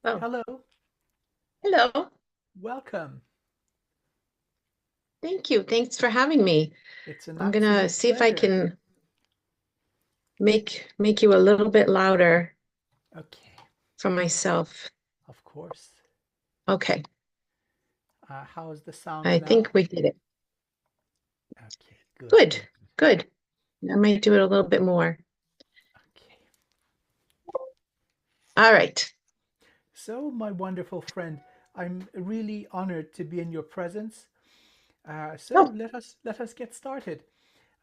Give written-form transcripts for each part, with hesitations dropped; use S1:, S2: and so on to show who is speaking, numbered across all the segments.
S1: Oh,
S2: Hello,
S1: hello.
S2: welcome.
S1: Thank you. Thanks for having me.
S2: It's an
S1: I'm gonna
S2: absolute
S1: see if I
S2: pleasure.
S1: can make you a little bit louder
S2: Okay,
S1: for myself.
S2: of course.
S1: Okay,
S2: How is the sound
S1: I
S2: now?
S1: think we did it.
S2: Okay, good,
S1: Good,
S2: good.
S1: good. I might do it a little bit more.
S2: Okay.
S1: All right.
S2: So, my wonderful friend, I'm really honored to be in your presence. So
S1: Oh,
S2: let us get started.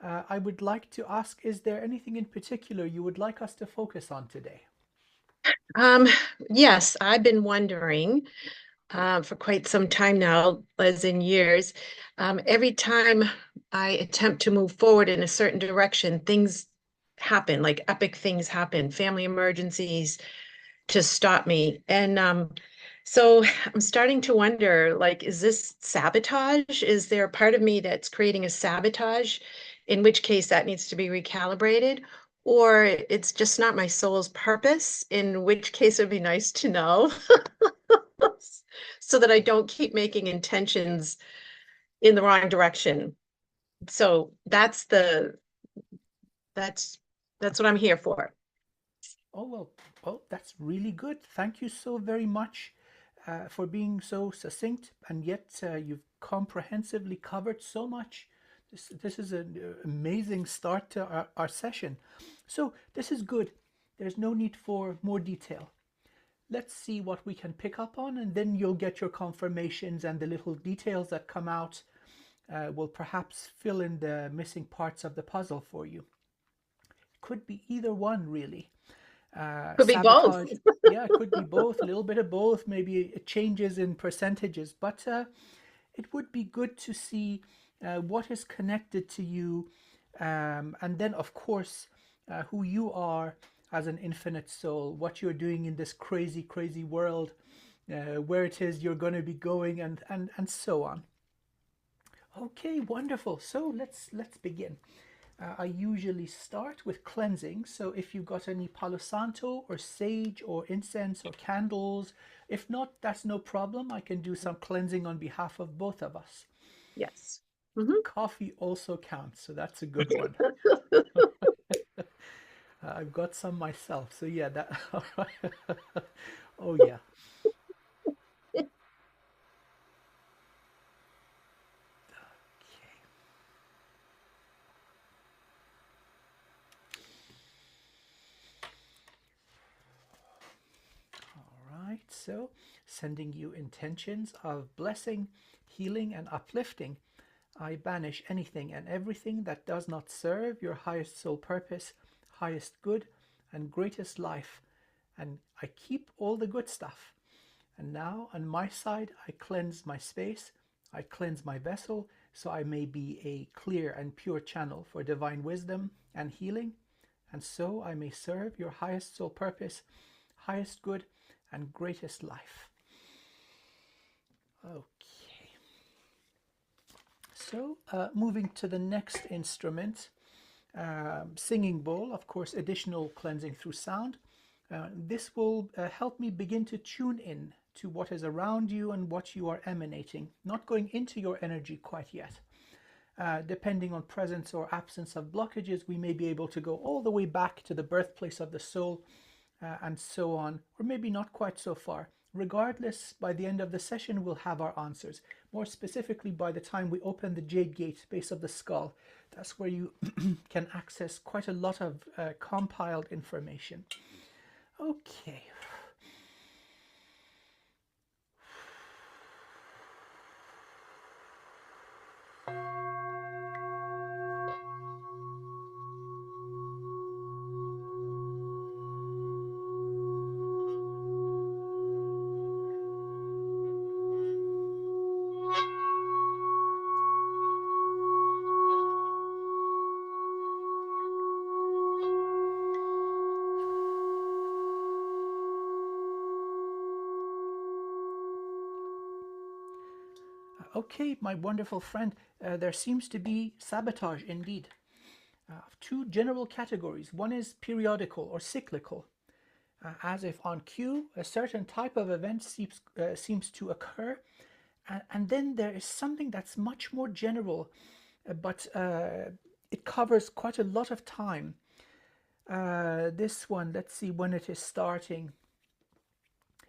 S2: I would like to ask, is there anything in particular you would like us to focus on today?
S1: um, yes, I've been wondering for quite some time now, as in years, every time I attempt to move forward in a certain direction, things happen, like epic things happen, family emergencies to stop me. And so I'm starting to wonder, like, is this sabotage? Is there a part of me that's creating a sabotage? In which case that needs to be recalibrated, or it's just not my soul's purpose, in which case it'd be nice to know so that I don't keep making intentions in the wrong direction. So that's that's what I'm here for.
S2: Oh, well, oh, that's really good. Thank you so very much for being so succinct, and yet you've comprehensively covered so much. This is an amazing start to our session. So, this is good. There's no need for more detail. Let's see what we can pick up on, and then you'll get your confirmations, and the little details that come out will perhaps fill in the missing parts of the puzzle for you. Could be either one, really.
S1: Could be both.
S2: Sabotage, yeah, it could be both, a little bit of both, maybe it changes in percentages, but it would be good to see what is connected to you, and then, of course, who you are as an infinite soul, what you're doing in this crazy, crazy world, where it is you're going to be going, and so on. Okay, wonderful. So let's begin. I usually start with cleansing. So if you've got any Palo Santo or sage or incense or candles, if not, that's no problem. I can do some cleansing on behalf of both of us.
S1: Yes. Mhm.
S2: Coffee also counts, so that's a good one. I've got some myself, so yeah, that. Oh yeah. Okay. All right. So sending you intentions of blessing, healing, and uplifting. I banish anything and everything that does not serve your highest soul purpose, highest good, and greatest life. And I keep all the good stuff. And now on my side, I cleanse my space, I cleanse my vessel, so I may be a clear and pure channel for divine wisdom and healing. And so I may serve your highest soul purpose, highest good, and greatest life. Okay. So, moving to the next instrument, singing bowl, of course, additional cleansing through sound. This will help me begin to tune in to what is around you and what you are emanating, not going into your energy quite yet. Depending on presence or absence of blockages, we may be able to go all the way back to the birthplace of the soul, and so on, or maybe not quite so far. Regardless, by the end of the session, we'll have our answers. More specifically, by the time we open the Jade Gate, base of the skull, that's where you can access quite a lot of compiled information. Okay. Okay, my wonderful friend, there seems to be sabotage indeed. Two general categories. One is periodical or cyclical. as if on cue, a certain type of event seems to occur. And then there is something that's much more general, but it covers quite a lot of time. This one, let's see when it is starting.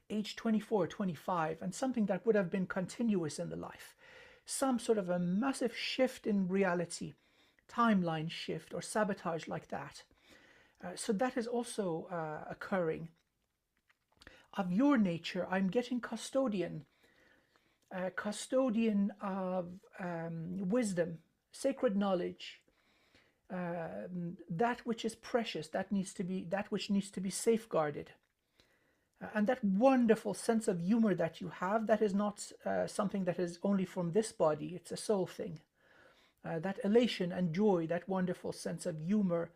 S2: Age 24, 25, and something that would have been continuous in the life. Some sort of a massive shift in reality, timeline shift or sabotage like that. So that is also occurring. Of your nature, I'm getting custodian. Custodian of wisdom, sacred knowledge, that which is precious, that which needs to be safeguarded. And that wonderful sense of humor that you have, that is not something that is only from this body, it's a soul thing. That elation and joy, that wonderful sense of humor,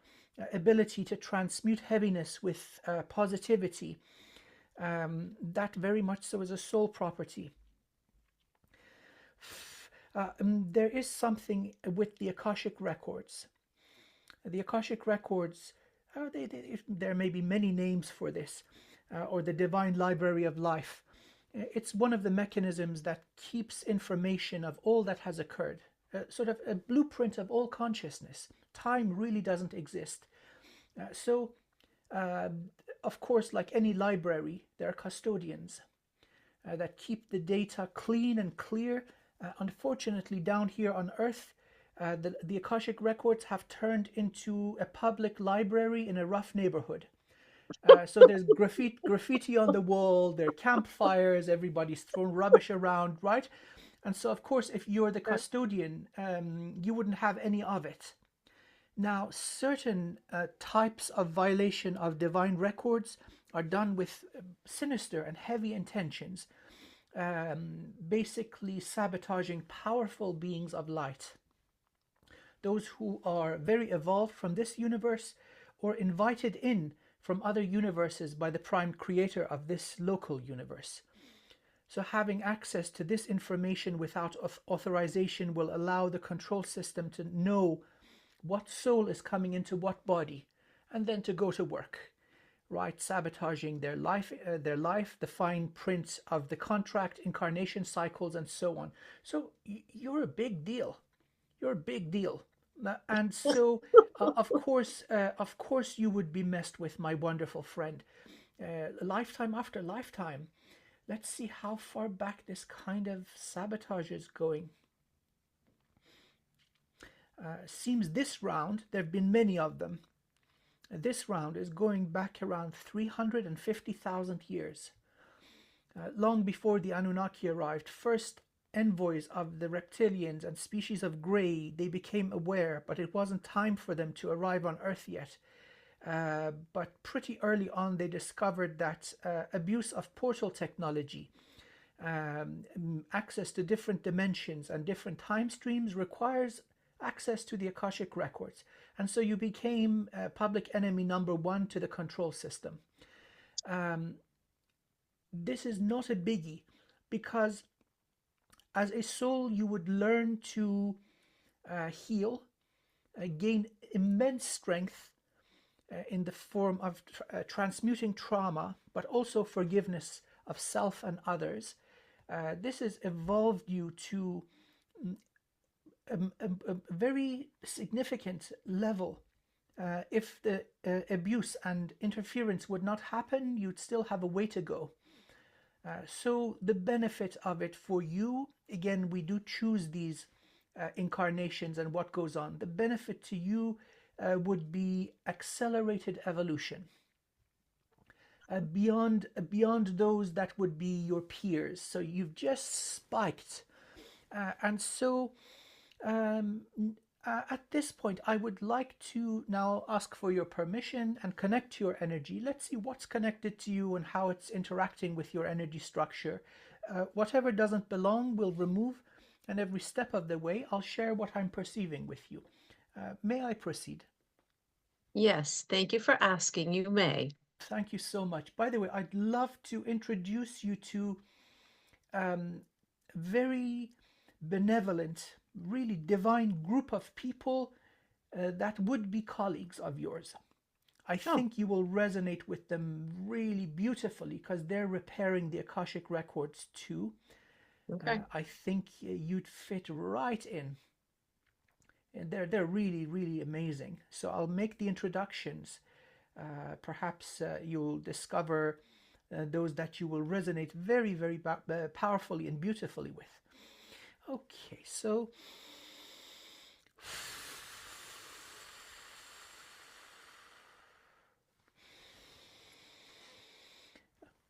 S2: ability to transmute heaviness with positivity, that very much so is a soul property. There is something with the Akashic records. The Akashic records, there may be many names for this, or the divine library of life. It's one of the mechanisms that keeps information of all that has occurred, sort of a blueprint of all consciousness. Time really doesn't exist. So, of course, like any library, there are custodians that keep the data clean and clear. Unfortunately, down here on Earth, the Akashic records have turned into a public library in a rough neighborhood. So there's graffiti on the wall, there are campfires, everybody's throwing rubbish around, right? And so, of course, if you're the custodian, you wouldn't have any of it. Now, certain types of violation of divine records are done with sinister and heavy intentions, basically sabotaging powerful beings of light. Those who are very evolved from this universe or invited in from other universes by the prime creator of this local universe. So having access to this information without authorization will allow the control system to know what soul is coming into what body, and then to go to work, right? Sabotaging their life, the fine print of the contract, incarnation cycles, and so on. So you're a big deal. You're a big deal. And so, of course, you would be messed with, my wonderful friend, lifetime after lifetime. Let's see how far back this kind of sabotage is going. Seems this round, there have been many of them. This round is going back around 350,000 years. Long before the Anunnaki arrived, first envoys of the reptilians and species of grey, they became aware, but it wasn't time for them to arrive on Earth yet. But pretty early on, they discovered that abuse of portal technology, access to different dimensions and different time streams requires access to the Akashic records. And so you became public enemy number one to the control system. This is not a biggie, because as a soul, you would learn to heal, gain immense strength in the form of transmuting trauma, but also forgiveness of self and others. This has evolved you to a very significant level. If the abuse and interference would not happen, you'd still have a way to go. So the benefit of it for you, again, we do choose these incarnations and what goes on. The benefit to you would be accelerated evolution. Beyond those that would be your peers. So you've just spiked. And so at this point, I would like to now ask for your permission and connect to your energy. Let's see what's connected to you and how it's interacting with your energy structure. Whatever doesn't belong, we'll remove. And every step of the way, I'll share what I'm perceiving with you. May I proceed?
S1: Yes, thank you for asking. You may.
S2: Thank you so much. By the way, I'd love to introduce you to very benevolent, really divine group of people that would be colleagues of yours. I
S1: Oh,
S2: think you will resonate with them really beautifully because they're repairing the Akashic records too.
S1: okay.
S2: I think you'd fit right in. And they're really, really amazing. So I'll make the introductions. Perhaps you'll discover those that you will resonate very, very powerfully and beautifully with. Okay, so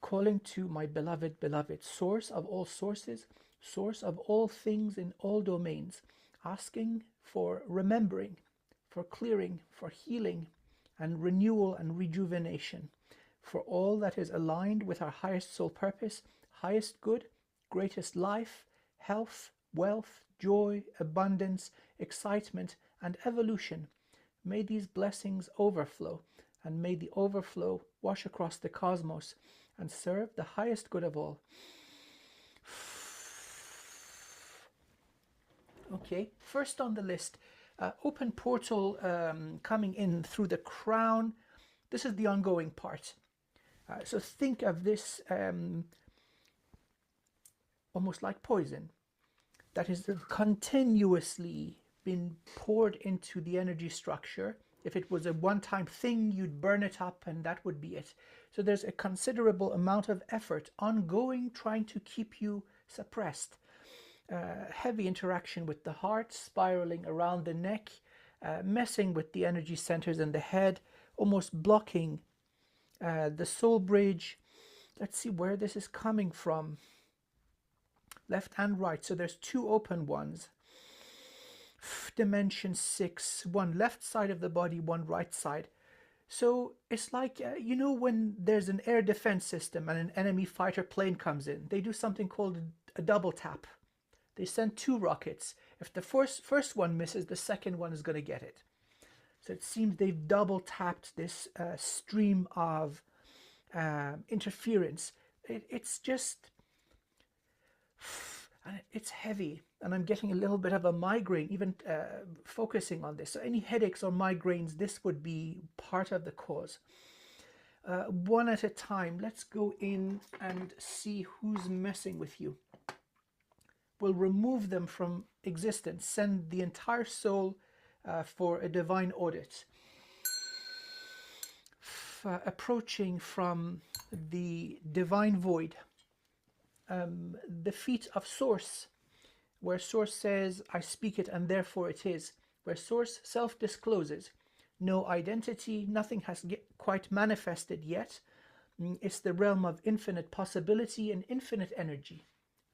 S2: calling to my beloved, beloved, source of all sources, source of all things in all domains, asking for remembering, for clearing, for healing, and renewal and rejuvenation, for all that is aligned with our highest soul purpose, highest good, greatest life, health, wealth, joy, abundance, excitement, and evolution. May these blessings overflow, and may the overflow wash across the cosmos and serve the highest good of all. Okay, first on the list, open portal coming in through the crown. This is the ongoing part. So think of this almost like poison that is continuously been poured into the energy structure. If it was a one-time thing, you'd burn it up and that would be it. So there's a considerable amount of effort ongoing trying to keep you suppressed. Heavy interaction with the heart, spiraling around the neck, messing with the energy centers in the head, almost blocking the soul bridge. Let's see where this is coming from. Left and right. So there's two open ones. Dimension 6, one left side of the body, one right side. So it's like, you know, when there's an air defense system and an enemy fighter plane comes in, they do something called a double tap. They send two rockets. If the first one misses, the second one is going to get it. So it seems they've double tapped this stream of interference. It's just, it's heavy, and I'm getting a little bit of a migraine even focusing on this. So any headaches or migraines, this would be part of the cause. One at a time, let's go in and see who's messing with you. We'll remove them from existence, send the entire soul for a divine audit. Approaching from the divine void, the feet of Source, where Source says, I speak it and therefore it is, where Source self-discloses. No identity, nothing has quite manifested yet. It's the realm of infinite possibility and infinite energy.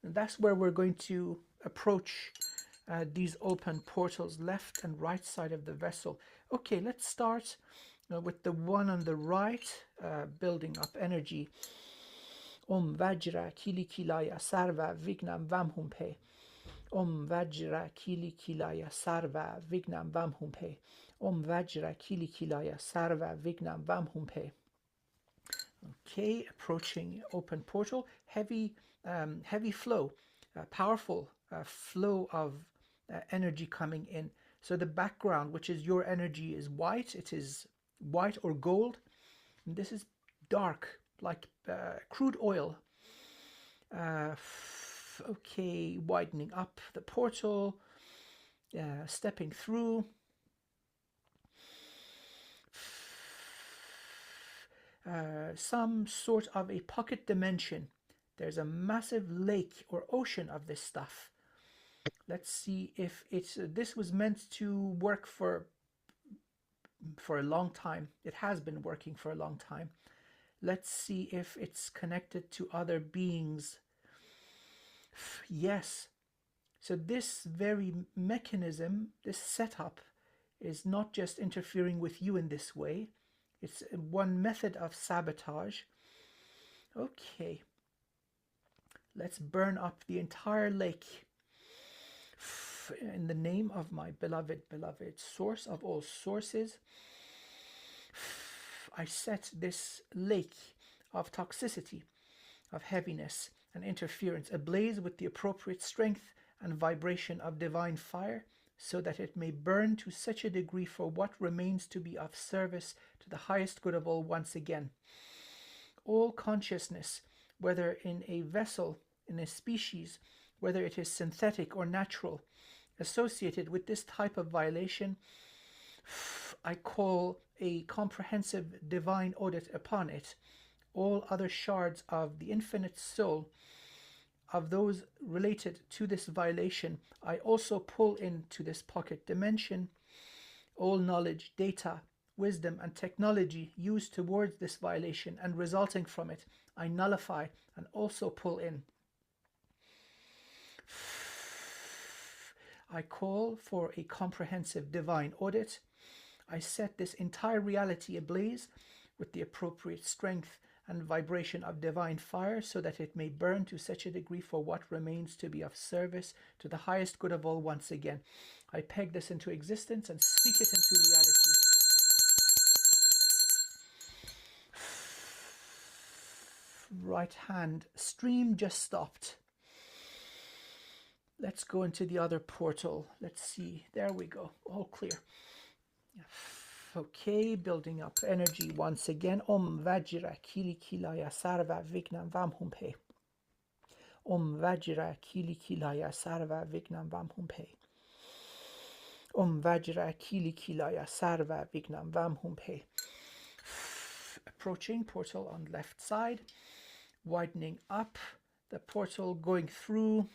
S2: And that's where we're going to approach these open portals, left and right side of the vessel. Okay, let's start with the one on the right, building up energy. Om Vajra Kili Kilaya Sarva Vignam Vamhumpe. Om Vajra Kili Kilaya Sarva Vignam Vamhumpe. Om Vajra Kili Kilaya Sarva Vignam Vamhumpe. Okay, approaching open portal, heavy flow, powerful flow of energy coming in. So the background, which is your energy, is white. It is white or gold. And this is dark, like crude oil. Okay, widening up the portal, stepping through. Some sort of a pocket dimension. There's a massive lake or ocean of this stuff. Let's see if this was meant to work for a long time. It has been working for a long time. Let's see if it's connected to other beings. Yes. So this very mechanism, this setup, is not just interfering with you in this way. It's one method of sabotage. Okay. Let's burn up the entire lake. In the name of my beloved, beloved source of all sources, I set this lake of toxicity, of heaviness and interference ablaze with the appropriate strength and vibration of divine fire, so that it may burn to such a degree for what remains to be of service to the highest good of all once again. All consciousness, whether in a vessel, in a species, whether it is synthetic or natural, associated with this type of violation, I call a comprehensive divine audit upon it. All other shards of the infinite soul of those related to this violation, I also pull into this pocket dimension. All knowledge, data, wisdom, and technology used towards this violation and resulting from it, I nullify and also pull in. I call for a comprehensive divine audit. I set this entire reality ablaze with the appropriate strength and vibration of divine fire, so that it may burn to such a degree for what remains to be of service to the highest good of all once again. I peg this into existence and speak it into reality. Right hand stream just stopped. Let's go into the other portal. Let's see. There we go. All clear. Okay, building up energy once again. Om Vajra Kili Kilaya Sarva Vignam Vamhumpe. Om Vajra Kili Kilaya Sarva Vignam Vamhumpe. Om Vajra Kili Kilaya Sarva Vignam Vamhumpe. Approaching portal on left side, widening up the portal, going through.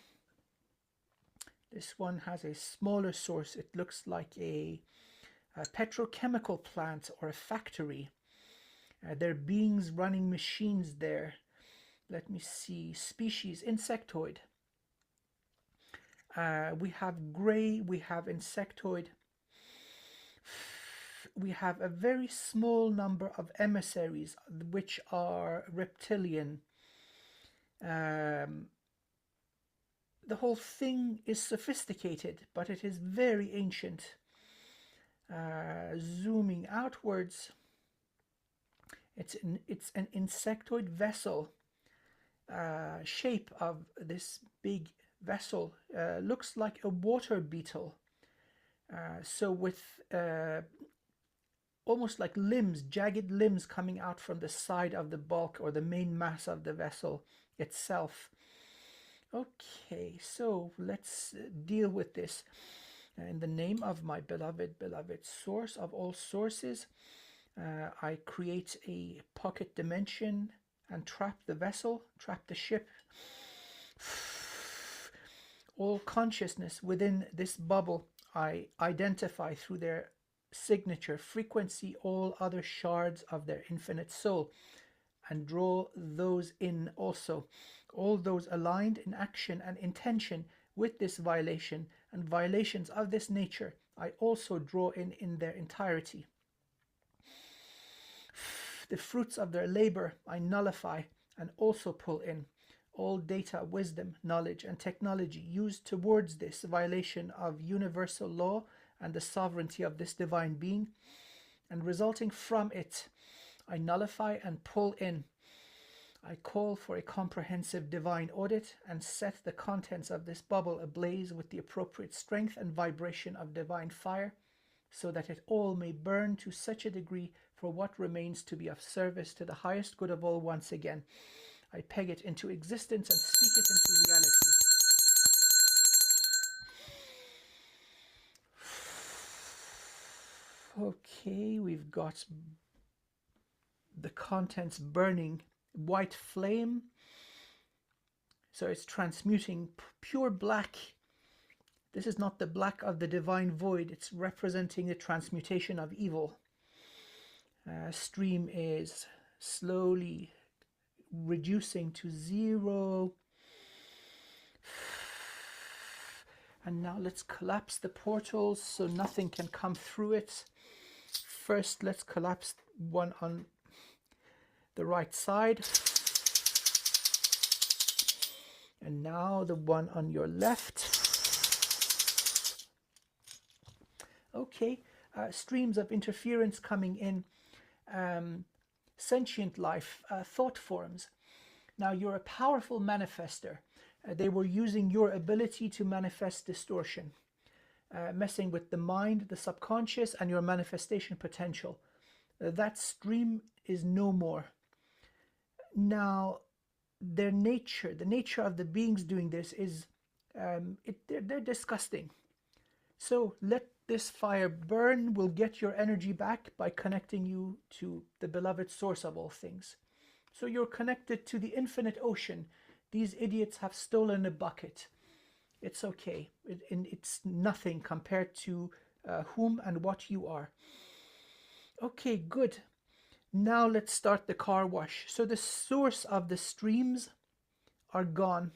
S2: This one has a smaller source. It looks like a petrochemical plant or a factory. There are beings running machines there. Let me see. Species, insectoid. We have gray, we have insectoid. We have a very small number of emissaries, which are reptilian. The whole thing is sophisticated, but it is very ancient. Zooming outwards, it's an insectoid vessel. Shape of this big vessel looks like a water beetle. So with almost like limbs, jagged limbs coming out from the side of the bulk or the main mass of the vessel itself. Okay, so let's deal with this. In the name of my beloved source of all sources, I create a pocket dimension and trap the vessel, trap the ship. All consciousness within this bubble, I identify through their signature frequency all other shards of their infinite soul and draw those in also. All those aligned in action and intention with this violation and violations of this nature, I also draw in their entirety. The fruits of their labor I nullify and also pull in. All data, wisdom, knowledge, and technology used towards this violation of universal law and the sovereignty of this divine being, and resulting from it, I nullify and pull in. I call for a comprehensive divine audit and set the contents of this bubble ablaze with the appropriate strength and vibration of divine fire, so that it all may burn to such a degree for what remains to be of service to the highest good of all once again. I peg it into existence and speak it into reality. Okay, we've got the contents burning, white flame. So it's transmuting pure black. This is not the black of the divine void. It's representing the transmutation of evil. Stream is slowly reducing to 0. And now let's collapse the portals so nothing can come through it. First, let's collapse one on the right side. And now the one on your left. Okay, streams of interference coming in. Sentient life, thought forms. Now you're a powerful manifester. They were using your ability to manifest distortion. messing with the mind, the subconscious, and your manifestation potential. That stream is no more. Now, the nature of the beings doing this is, they're disgusting. So let this fire burn. Will get your energy back by connecting you to the beloved source of all things. So you're connected to the infinite ocean. These idiots have stolen a bucket. It's okay. It's nothing compared to whom and what you are. Okay, good. Now let's start the car wash. So the source of the streams are gone.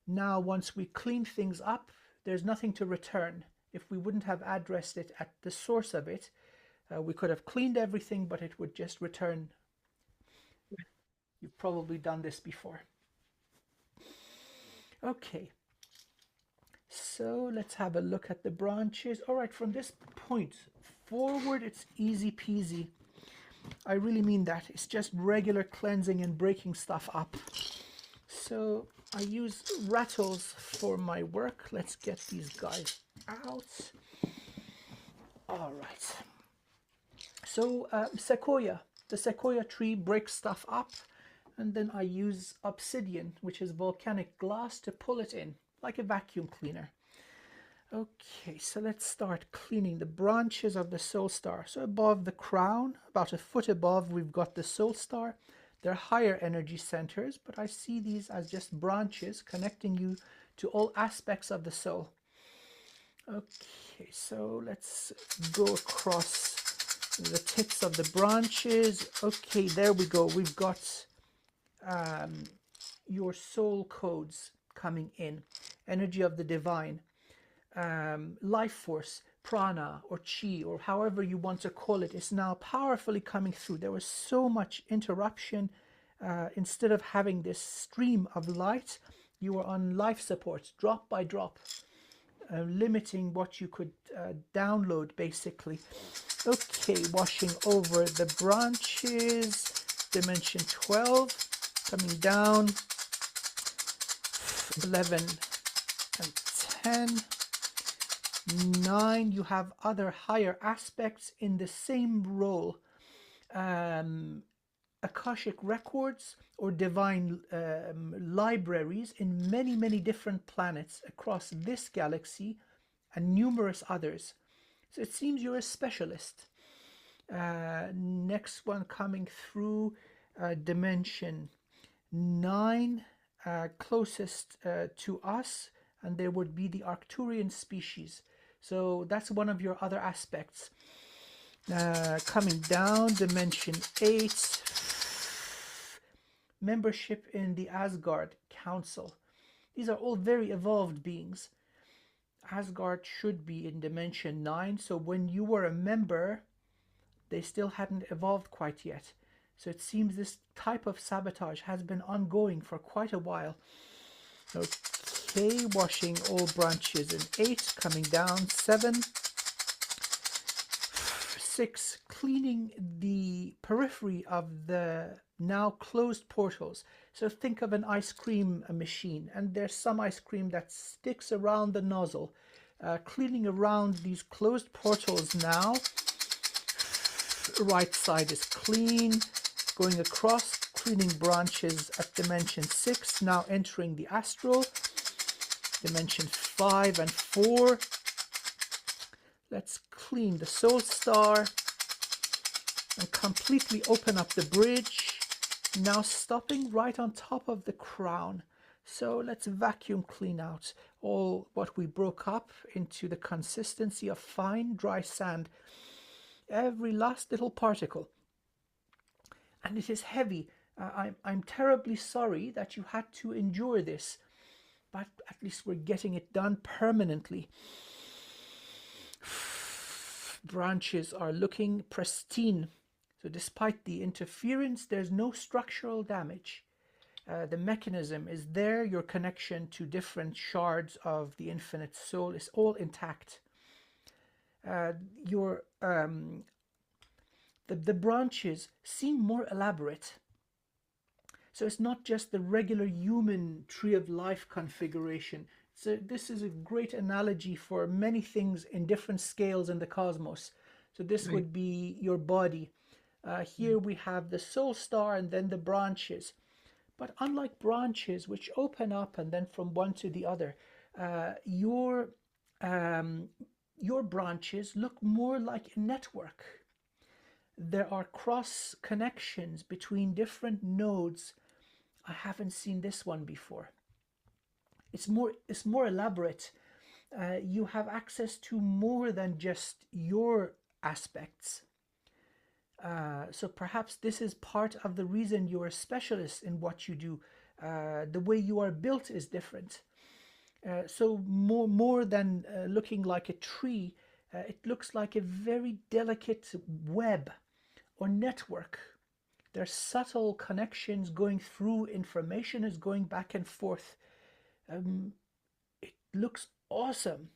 S2: Now once we clean things up, there's nothing to return. If we wouldn't have addressed it at the source of it, we could have cleaned everything, but it would just return. You've probably done this before. Okay. So let's have a look at the branches. All right, from this point forward, it's easy peasy. I really mean that. It's just regular cleansing and breaking stuff up. So I use rattles for my work. Let's get these guys out. All right. So sequoia. The sequoia tree breaks stuff up, and then I use obsidian, which is volcanic glass, to pull it in, like a vacuum cleaner. Okay, so let's start cleaning the branches of the soul star. So above the crown, about a foot above, we've got the soul star. They're higher energy centers, but I see these as just branches connecting you to all aspects of the soul. Okay, so let's go across the tips of the branches. Okay, there we go. We've got your soul codes coming in. Energy of the divine. Life force, prana or chi, or however you want to call it, is now powerfully coming through. There was so much interruption. Instead of having this stream of light, you were on life support, drop by drop, limiting what you could download, basically. Okay, washing over the branches, dimension 12, coming down, 11 and 10. 9, you have other higher aspects in the same role. Akashic records or divine libraries in many, many different planets across this galaxy and numerous others. So it seems you're a specialist. Next one coming through, dimension 9, closest to us, and there would be the Arcturian species. So that's one of your other aspects. Coming down, dimension 8, membership in the Asgard Council. These are all very evolved beings. Asgard should be in dimension 9, so when you were a member, they still hadn't evolved quite yet. So it seems this type of sabotage has been ongoing for quite a while. Okay, washing all branches in 8, coming down 7. 6, cleaning the periphery of the now closed portals. So think of an ice cream machine, and there's some ice cream that sticks around the nozzle. Cleaning around these closed portals now. Right side is clean. Going across, cleaning branches at dimension 6, now entering the astral. Dimension 5 and 4. Let's clean the soul star and completely open up the bridge. Now stopping right on top of the crown. So let's vacuum clean out all what we broke up into the consistency of fine dry sand. Every last little particle. And it is heavy. I'm terribly sorry that you had to endure this, but at least we're getting it done permanently. Branches are looking pristine. So despite the interference, there's no structural damage. The mechanism is there. Your connection to different shards of the infinite soul is all intact. The branches seem more elaborate. So it's not just the regular human tree of life configuration. So this is a great analogy for many things in different scales in the cosmos. So this
S1: Right.
S2: would be your body. Here we have the soul star and then the branches. But unlike branches, which open up and then from one to the other, uh, your um, your branches look more like a network. There are cross connections between different nodes. I haven't seen this one before. It's more elaborate. You have access to more than just your aspects. So perhaps this is part of the reason you're a specialist in what you do. The way you are built is different. So more than looking like a tree, it looks like a very delicate web or network. There's subtle connections going through, information is going back and forth. It looks awesome,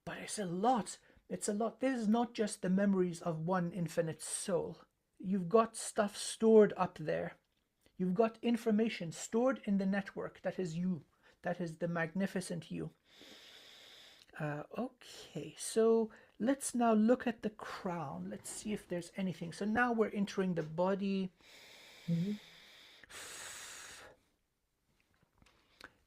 S2: but it's a lot. It's a lot. This is not just the memories of one infinite soul. You've got stuff stored up there. You've got information stored in the network that is you. That is the magnificent you. Okay, so let's now look at the crown. Let's see if there's anything. So now we're entering the body.
S1: Mhm.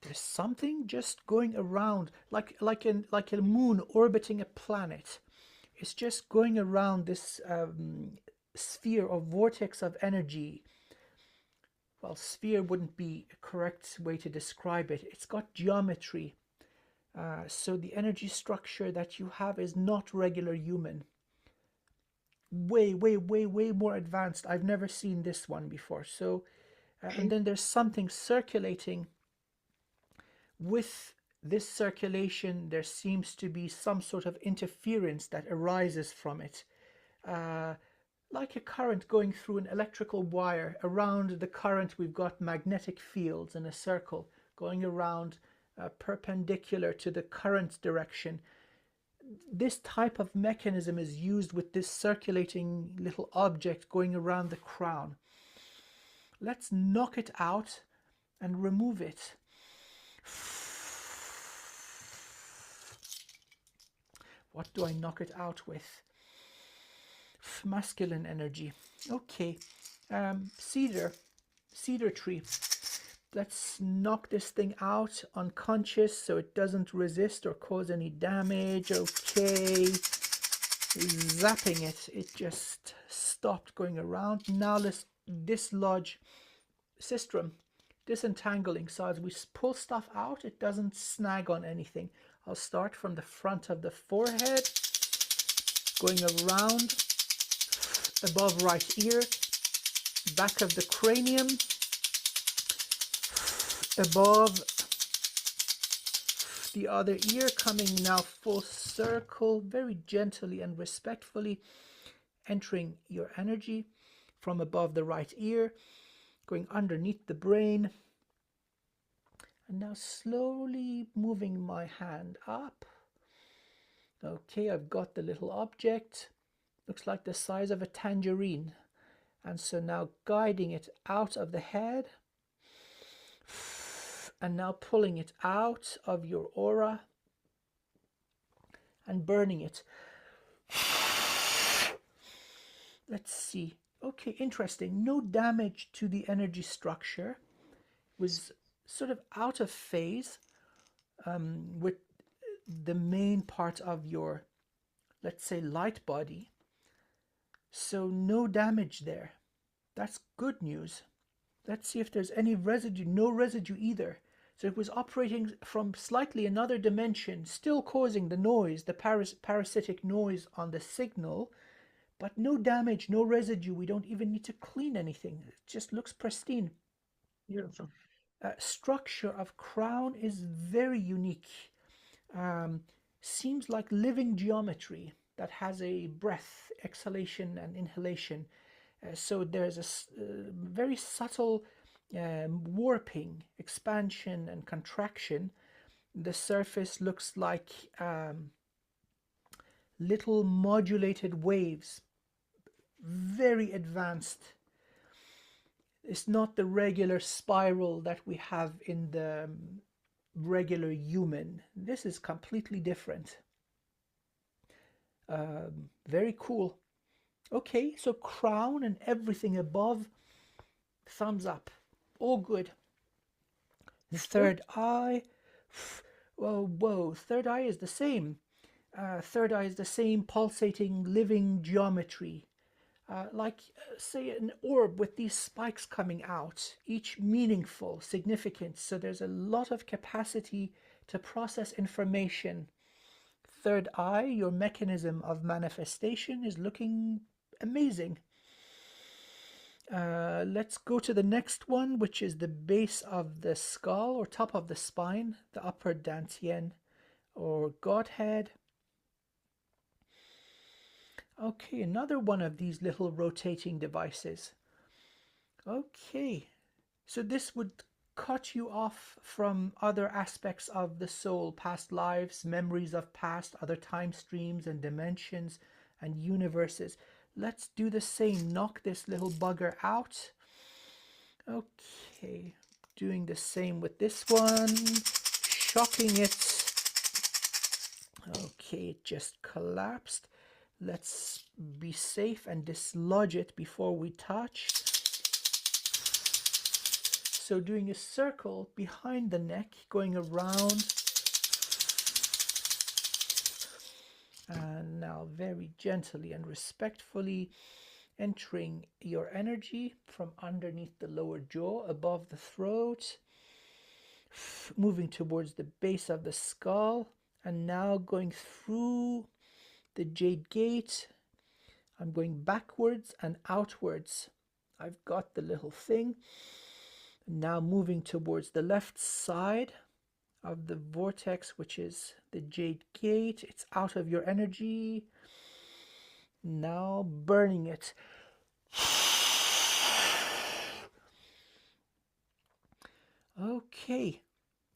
S2: There's something just going around, like a moon orbiting a planet. It's just going around this sphere or vortex of energy. Well, sphere wouldn't be a correct way to describe it. It's got geometry. So the energy structure that you have is not regular human. Way, way, way, way more advanced. I've never seen this one before. So, and then there's something circulating. With this circulation, there seems to be some sort of interference that arises from it. Like a current going through an electrical wire. Around the current, we've got magnetic fields in a circle going around perpendicular to the current direction. This type of mechanism is used with this circulating little object going around the crown. Let's knock it out and remove it. What do I knock it out with? Masculine energy. Okay. Cedar tree. Let's knock this thing out unconscious so it doesn't resist or cause any damage. Okay. Zapping it. It just stopped going around. Now let's dislodge sistrum. Disentangling. So as we pull stuff out, it doesn't snag on anything. I'll start from the front of the forehead, going around, above right ear, back of the cranium, above the other ear, coming now full circle, very gently and respectfully entering your energy from above the right ear, going underneath the brain, and now slowly moving my hand up. Okay, I've got the little object, looks like the size of a tangerine, and so now guiding it out of the head, and now pulling it out of your aura and burning it. Let's see. Okay, interesting. No damage to the energy structure. Was sort of out of phase with the main part of your, let's say, light body. So no damage there. That's good news. Let's see if there's any residue. No residue either. So it was operating from slightly another dimension, still causing the noise, the parasitic noise on the signal, but no damage, no residue. We don't even need to clean anything. It just looks pristine.
S1: Beautiful.
S2: Structure of crown is very unique. Seems like living geometry that has a breath, exhalation and inhalation. So there's a very subtle warping, expansion and contraction. The surface looks like little modulated waves, very advanced. It's not the regular spiral that we have in the regular human. This is completely different. Very cool. Okay, so crown and everything above, thumbs up. All good. The third eye, whoa, third eye is the same. Third eye is the same pulsating, living geometry. Like, say, an orb with these spikes coming out, each meaningful, significant. So there's a lot of capacity to process information. Third eye, your mechanism of manifestation is looking amazing. Let's go to the next one, which is the base of the skull or top of the spine, the upper dantian or Godhead. Okay, another one of these little rotating devices. Okay, so this would cut you off from other aspects of the soul, past lives, memories of past, other time streams and dimensions and universes. Let's do the same. Knock this little bugger out. Okay, doing the same with this one. Shocking it. Okay, it just collapsed. Let's be safe and dislodge it before we touch. So doing a circle behind the neck, going around. And now very gently and respectfully entering your energy from underneath the lower jaw, above the throat, moving towards the base of the skull, and now going through the jade gate. I'm going backwards and outwards. I've got the little thing. Now moving towards the left side of the vortex, which is the jade gate. It's out of your energy. Now burning it. Okay.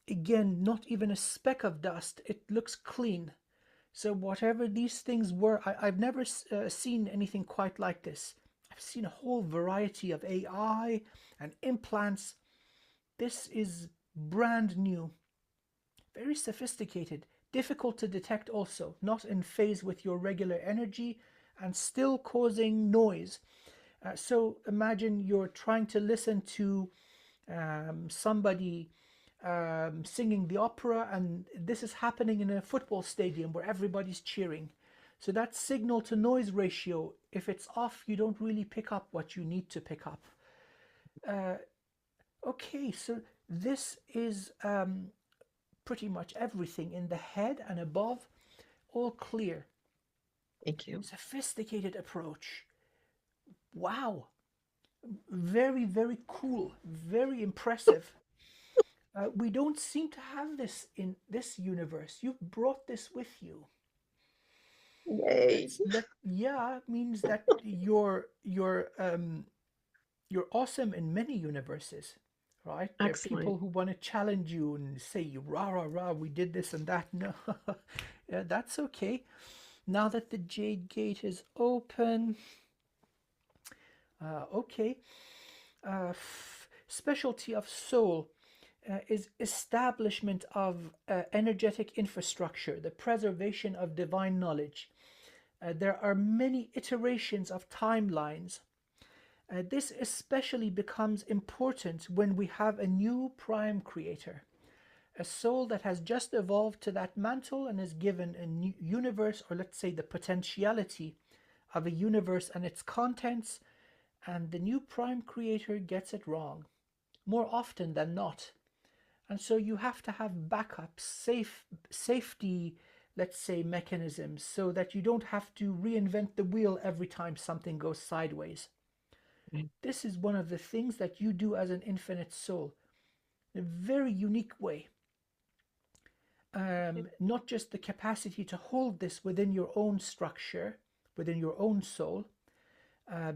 S2: Again, not even a speck of dust. It looks clean. So whatever these things were, I've never seen anything quite like this. I've seen a whole variety of AI and implants. This is brand new. Very sophisticated, difficult to detect also, not in phase with your regular energy and still causing noise. So imagine you're trying to listen to somebody singing the opera, and this is happening in a football stadium where everybody's cheering. So that signal to noise ratio, if it's off, you don't really pick up what you need to pick up. Okay, so this is pretty much everything in the head and above, all clear.
S1: Thank you.
S2: Sophisticated approach. Wow. Very, very cool. Very impressive. We don't seem to have this in this universe. You've brought this with you.
S1: Yay.
S2: Yeah, it means that you're awesome in many universes, right? There are people who want to challenge you and say, rah, rah, rah, we did this and that. No, yeah, that's okay. Now that the jade gate is open, okay. Specialty of soul is establishment of energetic infrastructure, the preservation of divine knowledge. There are many iterations of timelines. This especially becomes important when we have a new prime creator, a soul that has just evolved to that mantle and is given a new universe, or let's say the potentiality of a universe and its contents, and the new prime creator gets it wrong more often than not. And so you have to have backups, safety, let's say, mechanisms, so that you don't have to reinvent the wheel every time something goes sideways. This is one of the things that you do as an infinite soul, in a very unique way. Not just the capacity to hold this within your own structure, within your own soul,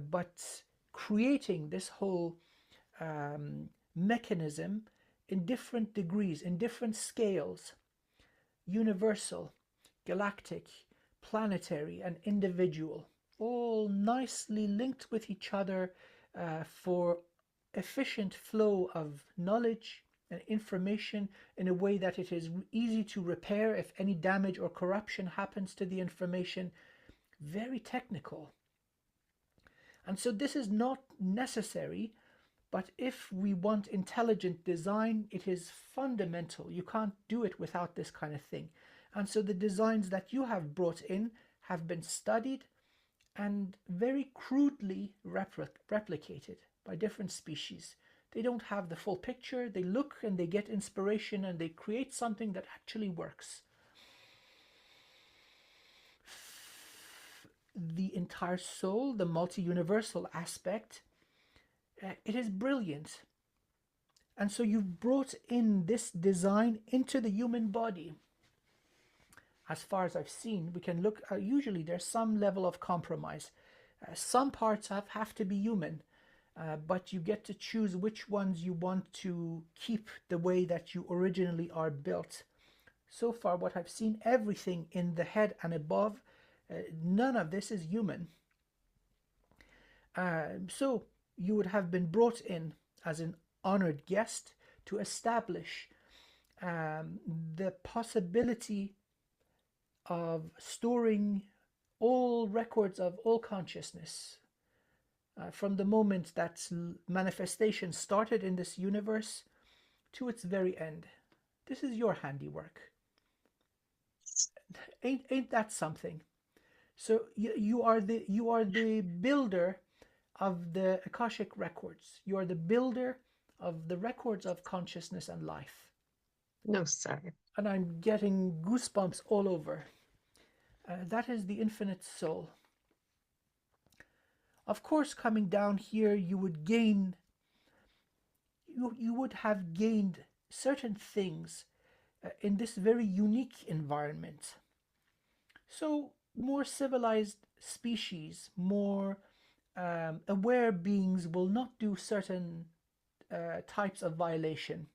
S2: but creating this whole mechanism in different degrees, in different scales, universal, galactic, planetary, and individual, all nicely linked with each other for efficient flow of knowledge, information in a way that it is easy to repair if any damage or corruption happens to the information. Very technical. And so this is not necessary, but if we want intelligent design, it is fundamental. You can't do it without this kind of thing. And so the designs that you have brought in have been studied and very crudely replicated by different species. They don't have the full picture. They look and they get inspiration and they create something that actually works. The entire soul, the multi-universal aspect, it is brilliant. And so you've brought in this design into the human body. As far as I've seen, we can look, usually there's some level of compromise. Some parts have to be human, but you get to choose which ones you want to keep the way that you originally are built. So far, what I've seen, everything in the head and above, none of this is human. So you would have been brought in as an honored guest to establish the possibility of storing all records of all consciousness from the moment that manifestation started in this universe to its very end. This is your handiwork. Ain't that something? So you are the builder of the Akashic records. You are the builder of the records of consciousness and life.
S1: No, sir.
S2: And I'm getting goosebumps all over. That is the infinite soul. Of course, coming down here, you would gain, you would have gained certain things in this very unique environment. So more civilized species, more aware beings will not do certain types of violation.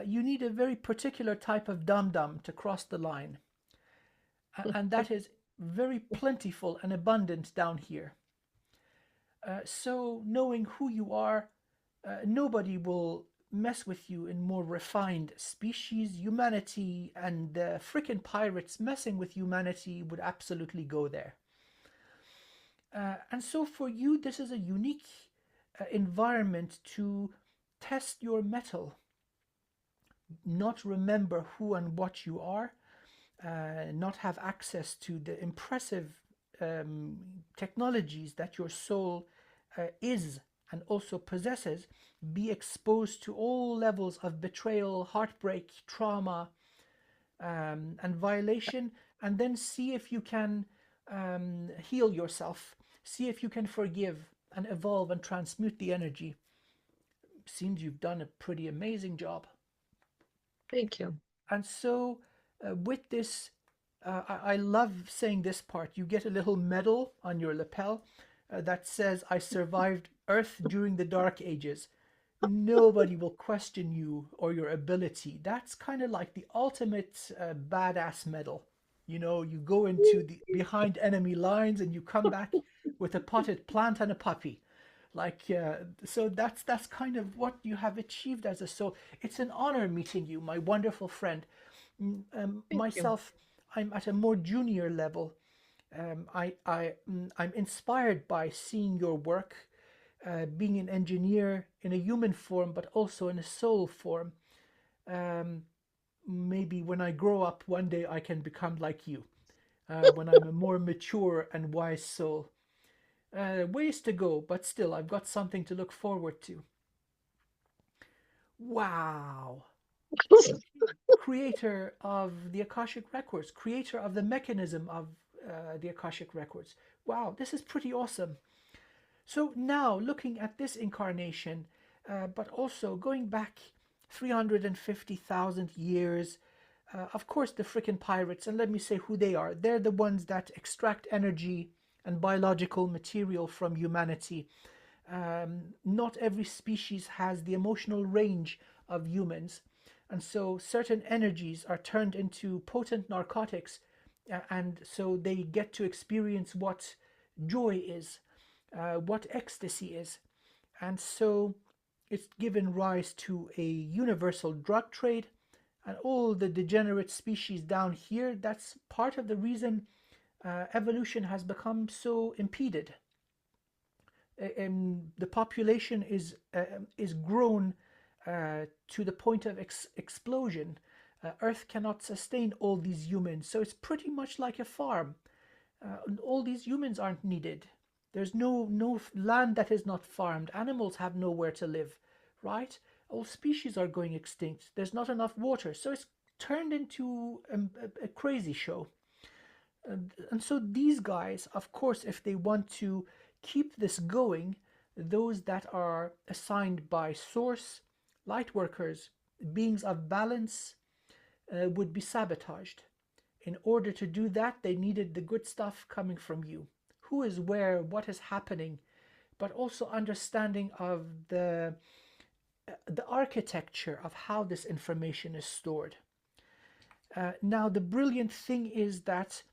S2: You need a very particular type of dum-dum to cross the line. And that is very plentiful and abundant down here. So knowing who you are, nobody will mess with you in more refined species. Humanity and the frickin' pirates messing with humanity would absolutely go there. And so for you, this is a unique environment to test your mettle. Not remember who and what you are, not have access to the impressive technologies that your soul is and also possesses, be exposed to all levels of betrayal, heartbreak, trauma, and violation, and then see if you can heal yourself, see if you can forgive and evolve and transmute the energy. Seems you've done a pretty amazing job.
S1: Thank you.
S2: And so with this, I love saying this part. You get a little medal on your lapel that says, I survived Earth during the Dark Ages. Nobody will question you or your ability. That's kind of like the ultimate badass medal. You know, you go into the behind enemy lines and you come back with a potted plant and a puppy. Like, so that's kind of what you have achieved as a soul. It's an honor meeting you, my wonderful friend. Myself, I'm at a more junior level. I'm inspired by seeing your work, being an engineer in a human form, but also in a soul form. Maybe when I grow up, one day I can become like you, when I'm a more mature and wise soul. Ways to go, but still, I've got something to look forward to. Wow. Creator of the Akashic Records, creator of the mechanism of the Akashic Records. Wow, this is pretty awesome. So now, looking at this incarnation, but also going back 350,000 years, of course, the frickin' pirates, and let me say who they are. They're the ones that extract energy and biological material from humanity. Not every species has the emotional range of humans, and so certain energies are turned into potent narcotics, and so they get to experience what joy is, what ecstasy is. And so It's given rise to a universal drug trade, and all the degenerate species down here. That's part of the reason evolution has become so impeded. The population is grown to the point of explosion. Earth cannot sustain all these humans, so it's pretty much like a farm. All these humans aren't needed. There's no land that is not farmed. Animals have nowhere to live, right? All species are going extinct. There's not enough water, so it's turned into a crazy show. And so these guys, of course, if they want to keep this going, those that are assigned by source, light workers, beings of balance, would be sabotaged. In order to do that, they needed the good stuff coming from you. Who is where, what is happening, but also understanding of the architecture of how this information is stored. Now, the brilliant thing is that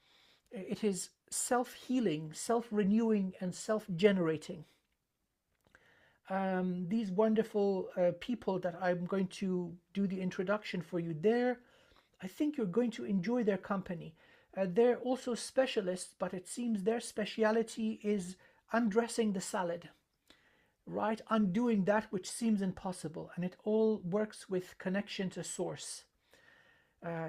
S2: it is self-healing, self-renewing, and self-generating. These wonderful people that I'm going to do the introduction for you there, I think you're going to enjoy their company. They're also specialists, but it seems their speciality is undressing the salad, right? Undoing that which seems impossible, and it all works with connection to source.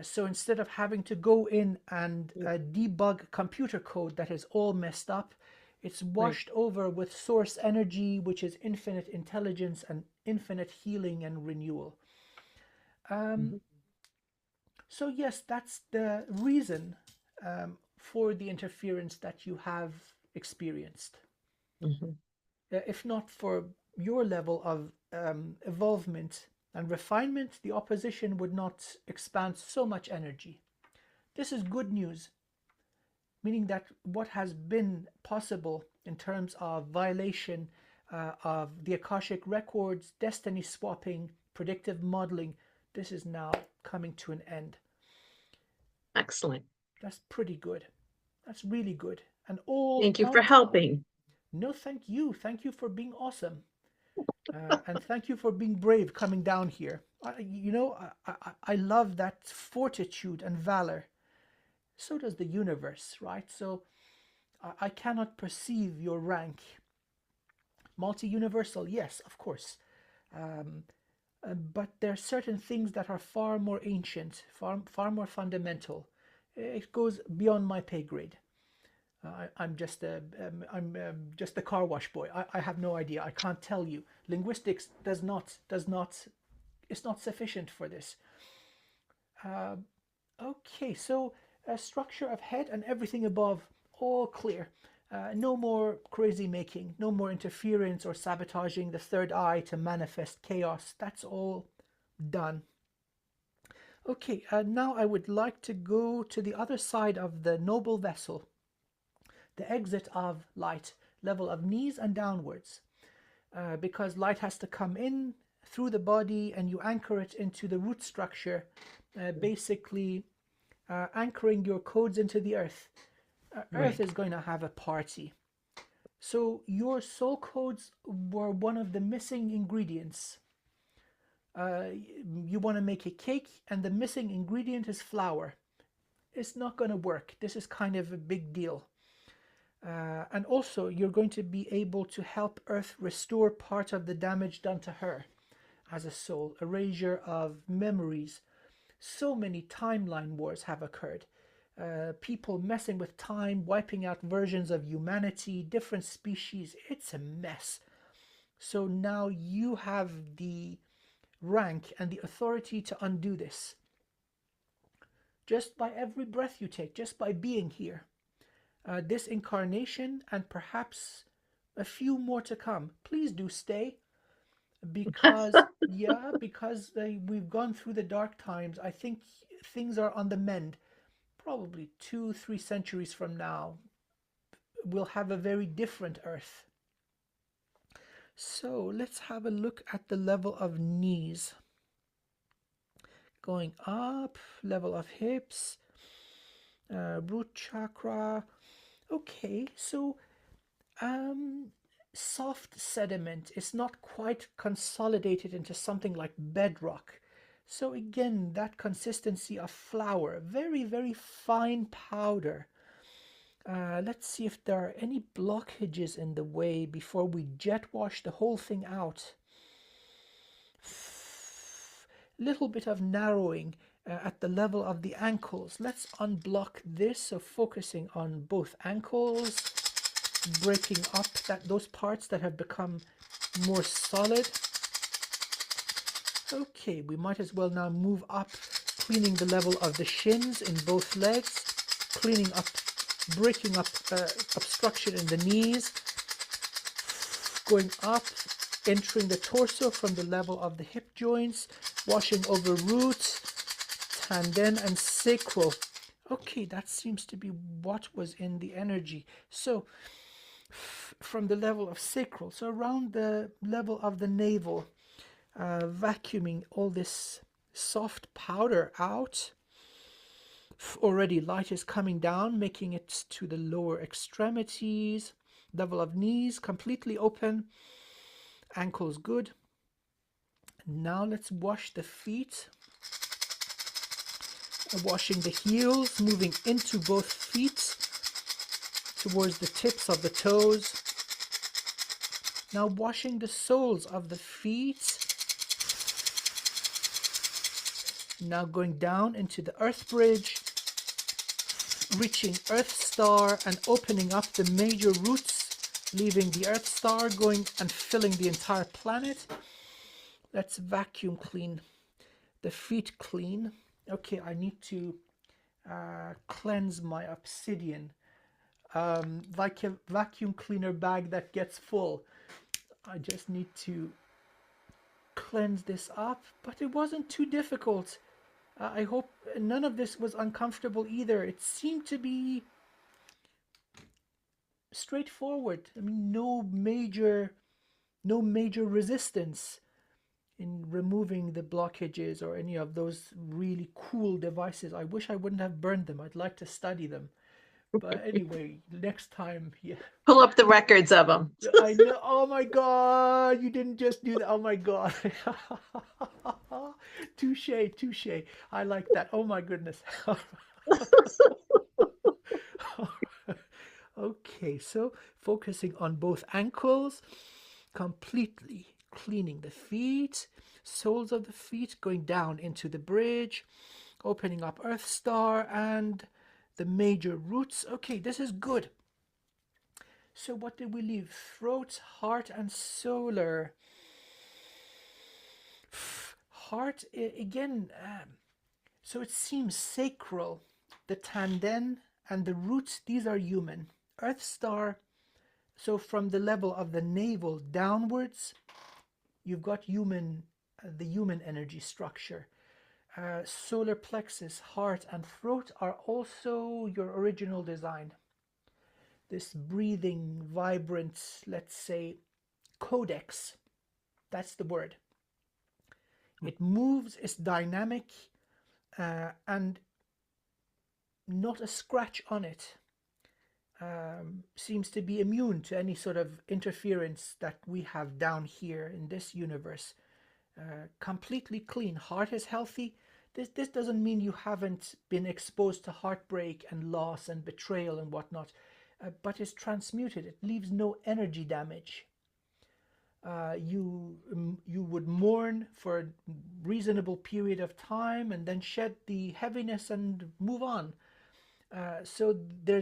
S2: So instead of having to go in and debug computer code that is all messed up, it's washed over with source energy, which is infinite intelligence and infinite healing and renewal. So yes, that's the reason for the interference that you have experienced. If not for your level of evolvement and refinement, the opposition would not expand so much energy. This is good news, meaning that what has been possible in terms of violation of the Akashic records, destiny swapping, predictive modeling, this is now coming to an end.
S1: Excellent.
S2: That's pretty good. That's really good. And all
S1: Thank you for helping.
S2: No, thank you. Thank you for being awesome. And thank you for being brave coming down here. I love that fortitude and valor. So does the universe, right? So I cannot perceive your rank. Multi-universal, yes, of course. But there are certain things that are far more ancient, far more fundamental. It goes beyond my pay grade. I'm just a car wash boy. I have no idea. I can't tell you. Linguistics does not. It's not sufficient for this. Okay, so structure of head and everything above, all clear. No more crazy making. No more interference or sabotaging the third eye to manifest chaos. That's all done. Okay, now I would like to go to the other side of the noble vessel. The exit of light, level of knees and downwards, because light has to come in through the body and you anchor it into the root structure, basically anchoring your codes into the earth. Earth is going to have a party. So your soul codes were one of the missing ingredients. You want to make a cake and the missing ingredient is flour. It's not going to work. This is kind of a big deal. And also, you're going to be able to help Earth restore part of the damage done to her as a soul, erasure of memories. So many timeline wars have occurred. People messing with time, wiping out versions of humanity, different species. It's a mess. So now you have the rank and the authority to undo this. Just by every breath you take, just by being here. This incarnation and perhaps a few more to come. Please do stay, because because we've gone through the dark times. I think things are on the mend. Probably 2-3 centuries from now, we'll have a very different Earth. So let's have a look at the level of knees. Going up, level of hips, root chakra. Okay, so soft sediment. It's not quite consolidated into something like bedrock. So again, that consistency of flour, very, very fine powder. Let's see if there are any blockages in the way before we jet wash the whole thing out. Little bit of narrowing at the level of the ankles. Let's unblock this, so focusing on both ankles, breaking up those parts that have become more solid. Okay, we might as well now move up, cleaning the level of the shins in both legs, cleaning up, breaking up obstruction in the knees, going up, entering the torso from the level of the hip joints, washing over roots, tanden and sacral. Okay, that seems to be what was in the energy. So from the level of sacral, so around the level of the navel, vacuuming all this soft powder out. Already light is coming down, making it to the lower extremities, level of knees completely open, ankles good. Now let's wash the feet, washing the heels, moving into both feet towards the tips of the toes. Now washing the soles of the feet. Now going down into the earth bridge, reaching Earth Star and opening up the major roots, leaving the Earth Star, going and filling the entire planet. Let's vacuum clean the feet clean. Okay, I need to cleanse my obsidian, like a vacuum cleaner bag that gets full. I just need to cleanse this up, but it wasn't too difficult. I hope none of this was uncomfortable either. It seemed to be straightforward. I mean, no major resistance in removing the blockages or any of those really cool devices. I wish I wouldn't have burned them. I'd like to study them. But anyway, next time, yeah.
S1: Pull up the records of them.
S2: I know. Oh my God, you didn't just do that. Oh my God. Touche, touche. I like that. Oh my goodness. Okay, so focusing on both ankles, completely cleaning the feet, soles of the feet, going down into the bridge, opening up Earth Star and the major roots. Okay, this is good. So what did we leave? Throat, heart, and solar. Heart, again, so it seems sacral. The tanden and the roots, these are human. Earth Star, so from the level of the navel downwards, you've got human, the human energy structure. Solar plexus, heart, and throat are also your original design. This breathing, vibrant, let's say, codex. That's the word. It moves, it's dynamic, and not a scratch on it. Seems to be immune to any sort of interference that we have down here in this universe. Completely clean. Heart is healthy. This doesn't mean you haven't been exposed to heartbreak and loss and betrayal and whatnot. But it's transmuted. It leaves no energy damage. You would mourn for a reasonable period of time and then shed the heaviness and move on. So there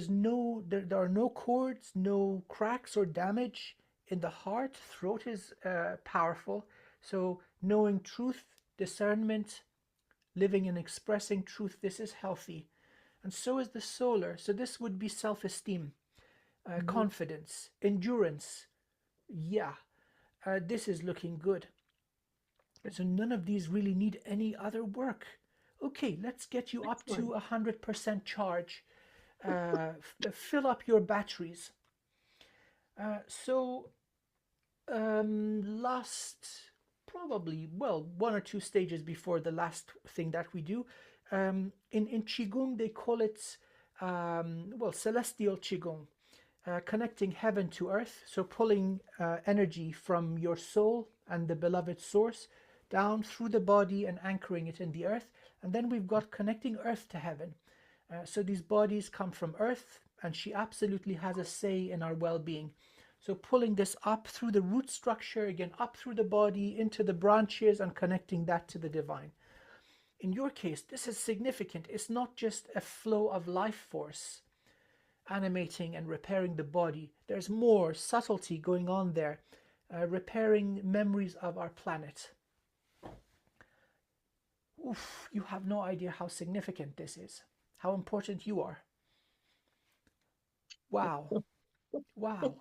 S2: are no cords, no cracks or damage in the heart. Throat is powerful. So knowing truth, discernment, living and expressing truth, this is healthy. And so is the solar. So this would be self-esteem. Confidence, endurance. Yeah, this is looking good. So none of these really need any other work. Okay, let's get you up to 100% charge. Fill up your batteries. Last, probably, well, one or two stages before the last thing that we do. In Qigong, they call it, celestial Qigong. connecting heaven to earth, so pulling energy from your soul and the beloved source down through the body and anchoring it in the earth. And then we've got connecting earth to heaven. So these bodies come from earth, and she absolutely has a say in our well-being. So pulling this up through the root structure, again, up through the body, into the branches, and connecting that to the divine. In your case, this is significant. It's not just a flow of life force animating and repairing the body. There's more subtlety going on there, repairing memories of our planet. Oof, you have no idea how significant this is, how important you are. Wow. Wow.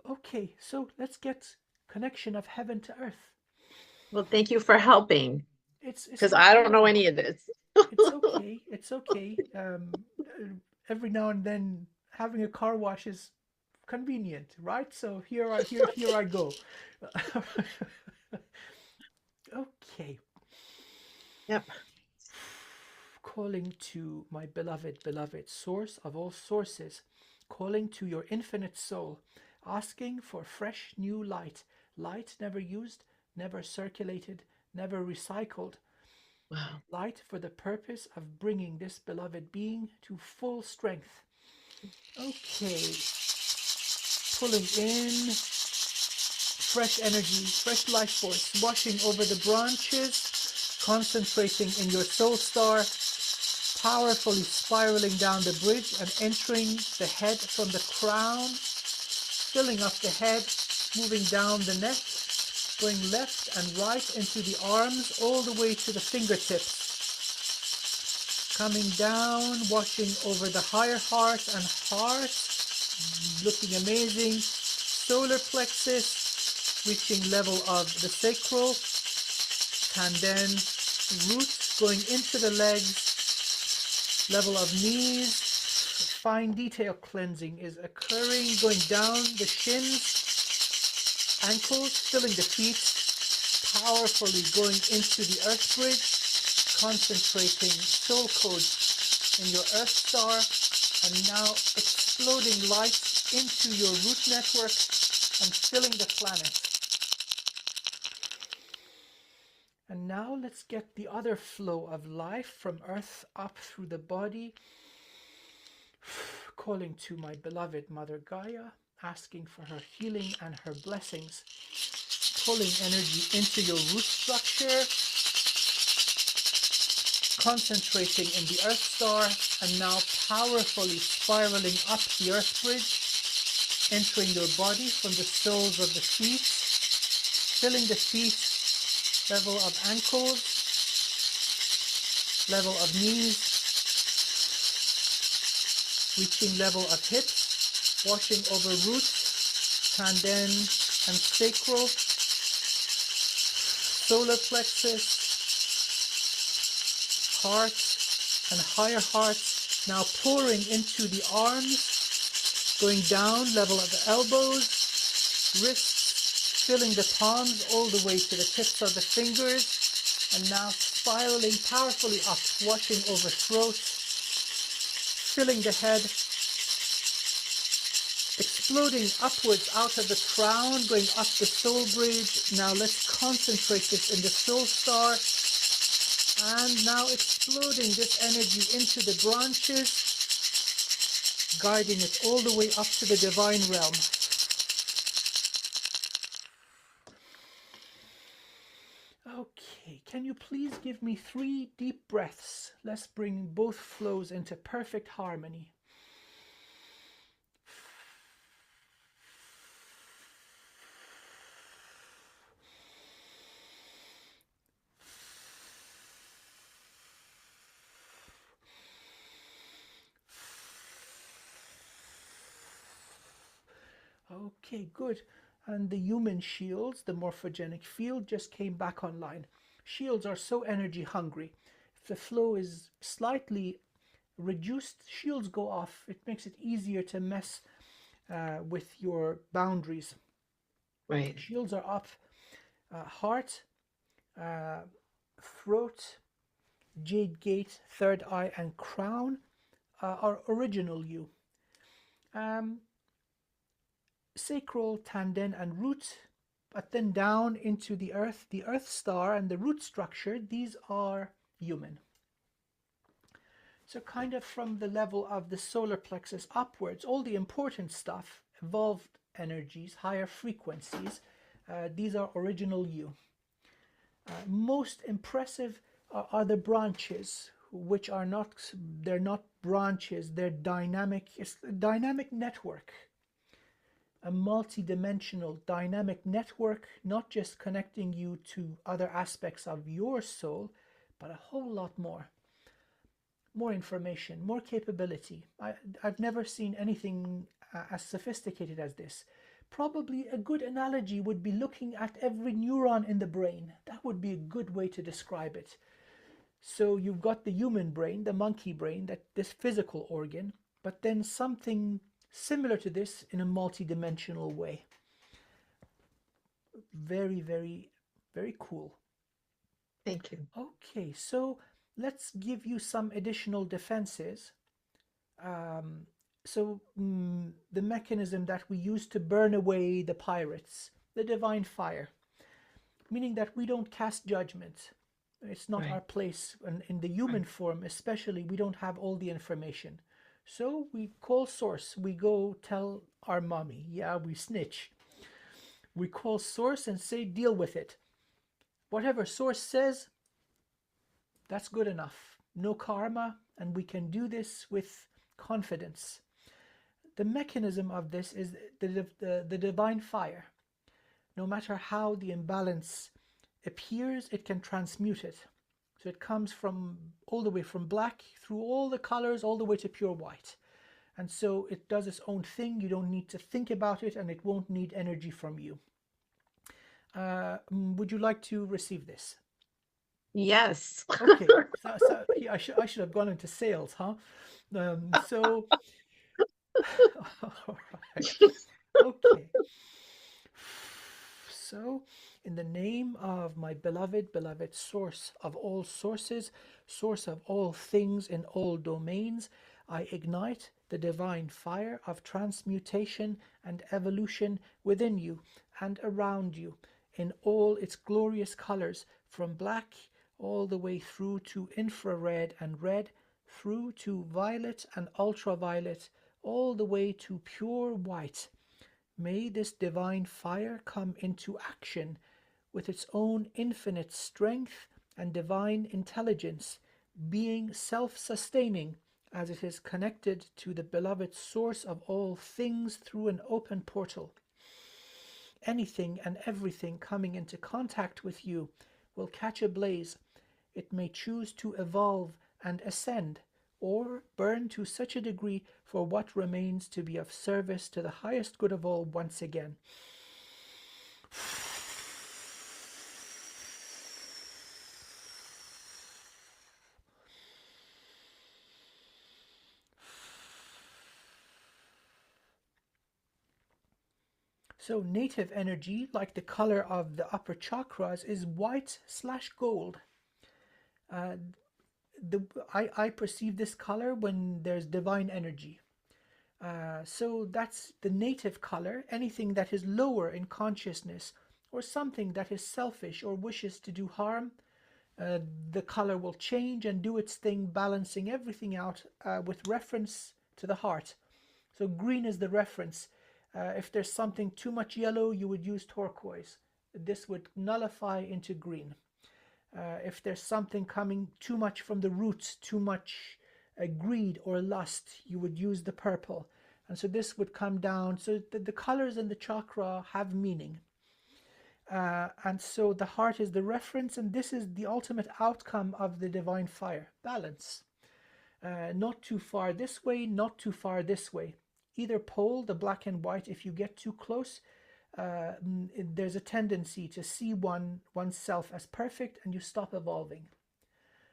S2: Okay, so let's get connection of heaven to earth.
S1: Well, thank you for helping,
S2: It's
S1: because
S2: no
S1: I don't know
S2: problem.
S1: any of this.
S2: It's okay. It's okay. Every now and then, having a car wash is convenient, right? So here I go. Okay.
S1: Yep.
S2: Calling to my beloved source of all sources, calling to your infinite soul, asking for fresh new light, light never used, never circulated, never recycled,
S1: Wow.
S2: light for the purpose of bringing this beloved being to full strength. Okay, pulling in fresh energy, fresh life force, washing over the branches, concentrating in your soul star, powerfully spiraling down the bridge and entering the head from the crown, filling up the head, moving down the neck, going left and right into the arms, all the way to the fingertips. Coming down, washing over the higher heart and heart, looking amazing. Solar plexus, reaching level of the sacral, and then roots going into the legs, level of knees. Fine detail cleansing is occurring, going down the shins, ankles, filling the feet, powerfully going into the earth bridge, concentrating soul codes in your earth star, and now exploding light into your root network and filling the planet. And now let's get the other flow of life from earth up through the body, calling to my beloved Mother Gaia, asking for her healing and her blessings, pulling energy into your root structure, concentrating in the earth star, and now powerfully spiraling up the earth bridge, entering your body from the soles of the feet, filling the feet, level of ankles, level of knees, reaching level of hips, washing over roots, tanden and sacral, solar plexus, heart and higher heart, now pouring into the arms, going down level of the elbows, wrists, filling the palms all the way to the tips of the fingers, and now spiraling powerfully up, washing over throat, filling the head, exploding upwards out of the crown, going up the soul bridge. Now let's concentrate this in the soul star, and now exploding this energy into the branches, guiding it all the way up to the divine realm. Okay, can you please give me 3 deep breaths? Let's bring both flows into perfect harmony. Okay, good. And the human shields, the morphogenic field, just came back online. Shields are so energy hungry. If the flow is slightly reduced, shields go off. It makes it easier to mess with your boundaries.
S1: Right.
S2: Shields are up. Heart, throat, jade gate, third eye, and crown our original you. Sacral, tanden, and root, but then down into the earth star and the root structure, these are human. So kind of from the level of the solar plexus upwards, all the important stuff, evolved energies, higher frequencies, these are original you. Most impressive are the branches, which are not, they're not branches, they're dynamic, it's a dynamic network. A multi-dimensional dynamic network, not just connecting you to other aspects of your soul, but a whole lot more. More information, more capability. I've never seen anything as sophisticated as this. Probably a good analogy would be looking at every neuron in the brain. That would be a good way to describe it. So you've got the human brain, the monkey brain, this physical organ, but then something similar to this in a multi-dimensional way. Very, very, very cool.
S1: Thank you.
S2: Okay, so let's give you some additional defenses. The mechanism that we use to burn away the pirates, the divine fire, meaning that we don't cast judgment. It's not our place. And in the human form, especially, we don't have all the information. So we call source. We go tell our mommy. Yeah, we snitch. We call source and say, deal with it. Whatever source says, that's good enough. No karma, and we can do this with confidence. The mechanism of this is the divine fire. No matter how the imbalance appears, it can transmute it. So it comes from all the way from black through all the colors, all the way to pure white. And so it does its own thing. You don't need to think about it, and it won't need energy from you. Would you like to receive this?
S1: Yes.
S2: Okay. So I should have gone into sales, huh? All right. Okay. So, in the name of my beloved source of all sources, source of all things in all domains, I ignite the divine fire of transmutation and evolution within you and around you in all its glorious colors, from black all the way through to infrared and red, through to violet and ultraviolet, all the way to pure white. May this divine fire come into action with its own infinite strength and divine intelligence, being self-sustaining as it is connected to the beloved source of all things through an open portal. Anything and everything coming into contact with you will catch a blaze. It may choose to evolve and ascend, or burn to such a degree for what remains to be of service to the highest good of all once again. So native energy, like the color of the upper chakras, is white/gold. I perceive this color when there's divine energy. So that's the native color. Anything that is lower in consciousness or something that is selfish or wishes to do harm, the color will change and do its thing, balancing everything out with reference to the heart. So green is the reference. If there's something too much yellow, you would use turquoise. This would nullify into green. If there's something coming too much from the roots, too much greed or lust, you would use the purple. And so this would come down. So the colors in the chakra have meaning. And so the heart is the reference, and this is the ultimate outcome of the divine fire. Balance. Not too far this way, not too far this way. Either pole, the black and white, if you get too close, there's a tendency to see oneself as perfect, and you stop evolving.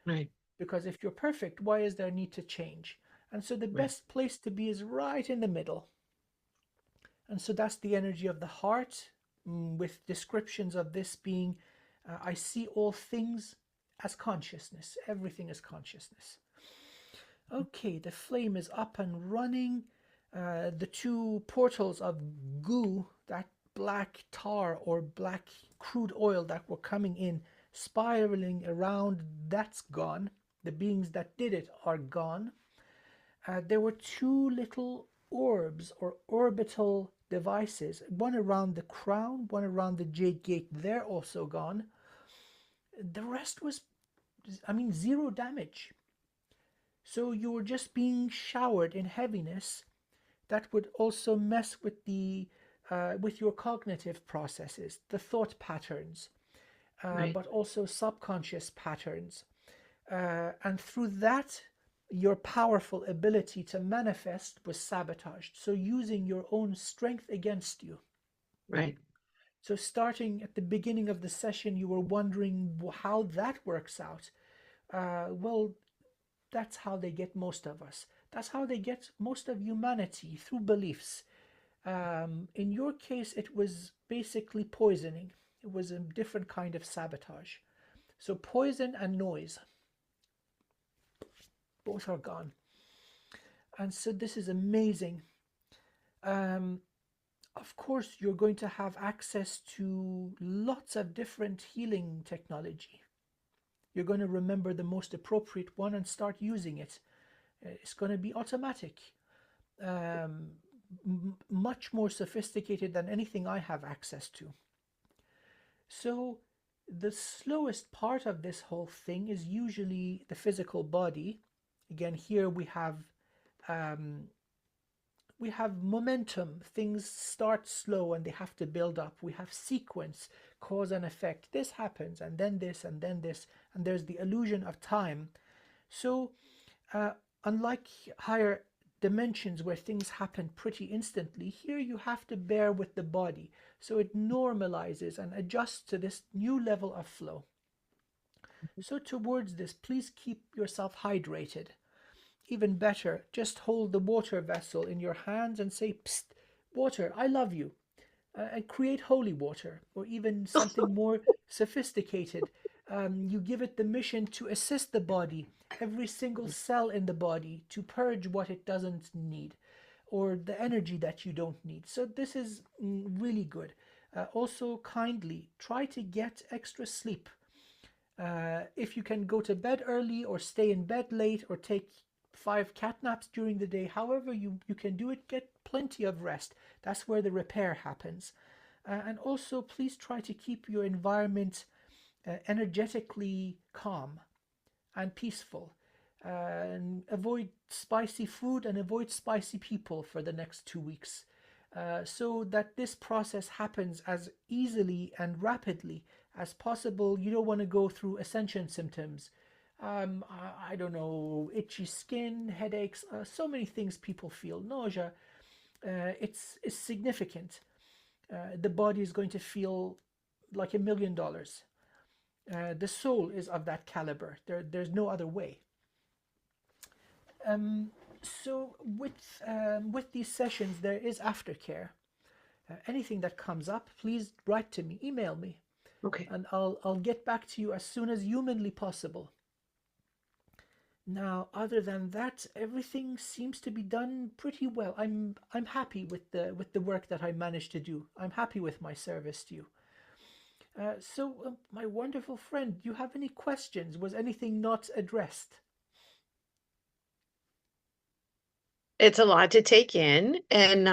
S1: Right.
S2: Because if you're perfect, why is there need to change? And so the best place to be is right in the middle. And so that's the energy of the heart, with descriptions of this being, I see all things as consciousness. Everything is consciousness. Okay, the flame is up and running. The two portals of goo, that black tar or black crude oil that were coming in, spiraling around, that's gone. The beings that did it are gone. There were two little orbs or orbital devices, one around the crown, one around the jade gate. They're also gone. The rest was, I mean, zero damage. So you were just being showered in heaviness that would also mess with your cognitive processes, the thought patterns,
S1: Right,
S2: but also subconscious patterns. And through that, your powerful ability to manifest was sabotaged. So using your own strength against you.
S1: right,
S2: So starting at the beginning of the session, you were wondering how that works out. Well, that's how they get most of us. That's how they get most of humanity, through beliefs. In your case, it was basically poisoning. It was a different kind of sabotage. So poison and noise, both are gone. And so this is amazing. Um, of course, you're going to have access to lots of different healing technology. You're going to remember the most appropriate one and start using it. It's going to be automatic, um, much more sophisticated than anything I have access to. So, the slowest part of this whole thing is usually the physical body. Again, here um, we have momentum. Things start slow and they have to build up. We have sequence, cause and effect. This happens, and then this, and then this, and there's the illusion of time. So, uh, unlike higher dimensions where things happen pretty instantly, here you have to bear with the body. So it normalizes and adjusts to this new level of flow. So, towards this, please keep yourself hydrated. Even better, just hold the water vessel in your hands and say, "Psst, water, I love you." And create holy water, or even something more sophisticated. You give it the mission to assist the body, every single cell in the body, to purge what it doesn't need, or the energy that you don't need. So this is really good. Also, kindly try to get extra sleep. If you can go to bed early or stay in bed late or take 5 cat naps during the day, however you can do it, get plenty of rest. That's where the repair happens. And also, please try to keep your environment energetically calm and peaceful. And avoid spicy food and avoid spicy people for the next 2 weeks. So that this process happens as easily and rapidly as possible. You don't want to go through Ascension symptoms. I don't know, itchy skin, headaches, so many things people feel, nausea. It's significant. The body is going to feel like $1 million. The soul is of that caliber. There's no other way. So with these sessions, there is aftercare. Anything that comes up, please write to me, email me,
S1: okay.
S2: and I'll get back to you as soon as humanly possible. Now, other than that, everything seems to be done pretty well. I'm happy with the work that I managed to do. I'm happy with my service to you. So, my wonderful friend, do you have any questions? Was anything not addressed?
S1: It's a lot to take in. And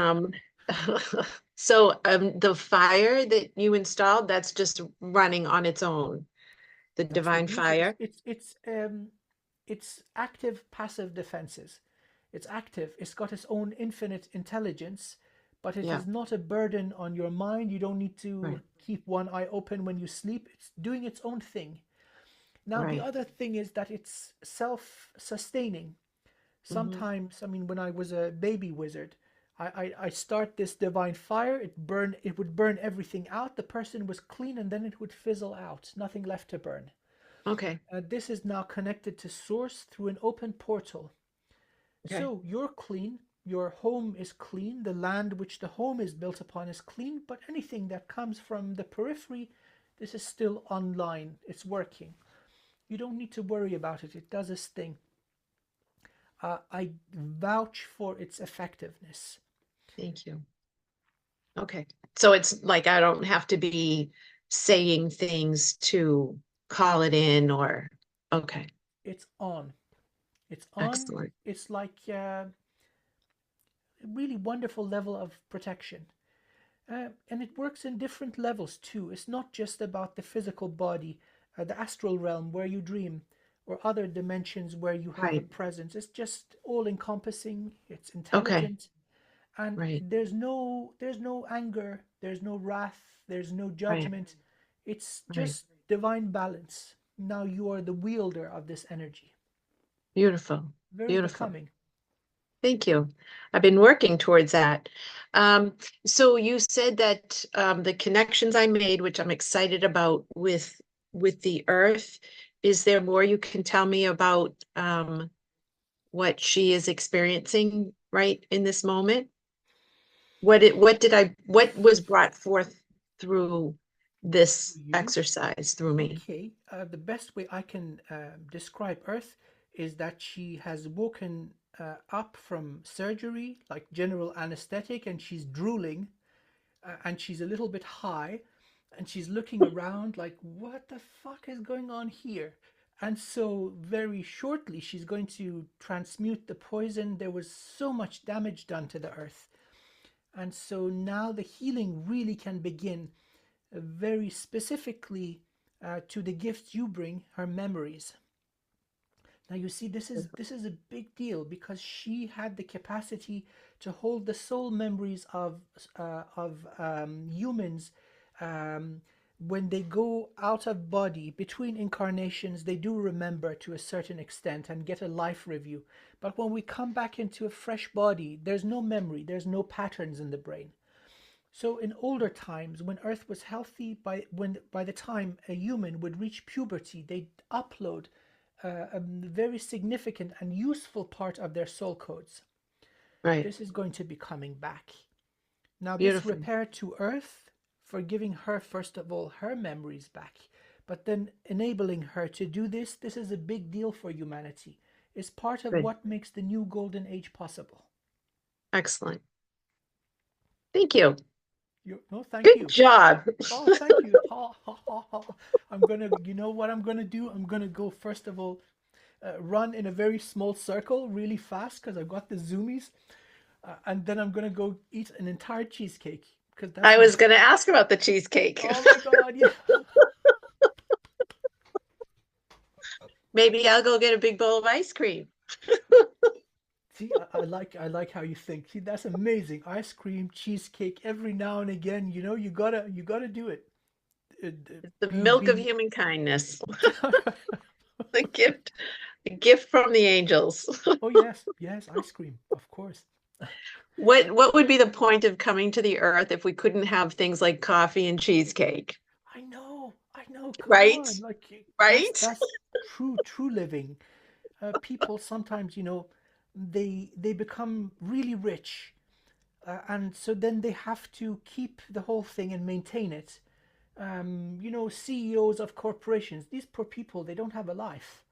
S1: so the fire that you installed, that's just running on its own, the
S2: That's the
S1: divine
S2: beauty.
S1: fire.
S2: It's active passive defenses. It's active. It's got its own infinite intelligence, but it
S1: Yeah,
S2: is not a burden on your mind. You don't need to
S1: right,
S2: keep one eye open when you sleep. It's doing its own thing. Now, the
S1: right.
S2: other thing is that it's self-sustaining.
S1: Hmm.
S2: Sometimes, I mean, when I was a baby wizard, I start this divine fire, it would burn everything out. The person was clean and then it would fizzle out, nothing left to burn.
S1: Okay,
S2: This is now connected to source through an open portal.
S1: okay.
S2: So you're clean, your home is clean, the land which the home is built upon is clean, but anything that comes from the periphery, this is still online, it's working. You don't need to worry about it, it does its thing. I vouch for its effectiveness.
S1: Thank you. Okay. So it's like I don't have to be saying things to call it in or okay.
S2: It's on. It's on.
S1: Excellent.
S2: It's like a really wonderful level of protection. And it works in different levels too. It's not just about the physical body, the astral realm where you dream, or other dimensions where you have a
S1: Right.
S2: presence. It's just all encompassing. It's
S1: Okay.
S2: intelligent, and
S1: Right.
S2: there's no anger, there's no wrath, there's no
S1: Right.
S2: judgment. It's
S1: Right.
S2: just divine balance. Now you are the wielder of this energy.
S1: Beautiful.
S2: Very
S1: Beautiful.
S2: becoming.
S1: Thank you. I've been working towards that. Um, so you said that the connections I made, which I'm excited about with the earth, is there more you can tell me about what she is experiencing right in this moment? What was brought forth through
S2: For
S1: this
S2: you.
S1: exercise through me?
S2: Okay, the best way I can describe Earth is that she has woken up from surgery, like general anesthetic, and she's drooling, and she's a little bit high, and she's looking around like, what the fuck is going on here? And so, very shortly, she's going to transmute the poison. There was so much damage done to the Earth. And so now the healing really can begin very specifically to the gifts you bring, her memories. Now you see, this is a big deal because she had the capacity to hold the soul memories of humans. Um, when they go out of body between incarnations, they do remember to a certain extent and get a life review. But when we come back into a fresh body, there's no memory, there's no patterns in the brain. So in older times, when Earth was healthy, by the time a human would reach puberty, they'd upload a very significant and useful part of their soul codes.
S1: Right.
S2: This is going to be coming back. Now, this
S1: Beautiful.
S2: repair to Earth for giving her, first of all, her memories back, but then enabling her to do this. This is a big deal for humanity. It's part of
S1: Good.
S2: what makes the new golden age possible.
S1: Excellent. Thank you.
S2: No, thank
S1: Good
S2: you.
S1: job.
S2: Oh, thank you. Ha, ha, ha, ha. You know what I'm gonna do? I'm gonna go, first of all, run in a very small circle really fast because I've got the zoomies. And then I'm gonna go eat an entire cheesecake because that's
S1: I
S2: my.
S1: was going to ask about the cheesecake.
S2: Oh my God, yeah.
S1: Maybe I'll go get a big bowl of ice cream.
S2: See, I like how you think. See, that's amazing. Ice cream, cheesecake, every now and again. You gotta do it.
S1: It's the
S2: Being
S1: milk of
S2: being.
S1: human kindness. The gift, a gift from the angels.
S2: Oh yes, yes, ice cream, of course.
S1: What would be the point of coming to the earth if we couldn't have things like coffee and cheesecake?
S2: I know. Come
S1: Right?
S2: on, like that's
S1: Right?
S2: that's true living. People sometimes, they become really rich, and so then they have to keep the whole thing and maintain it. CEOs of corporations, these poor people, they don't have a life.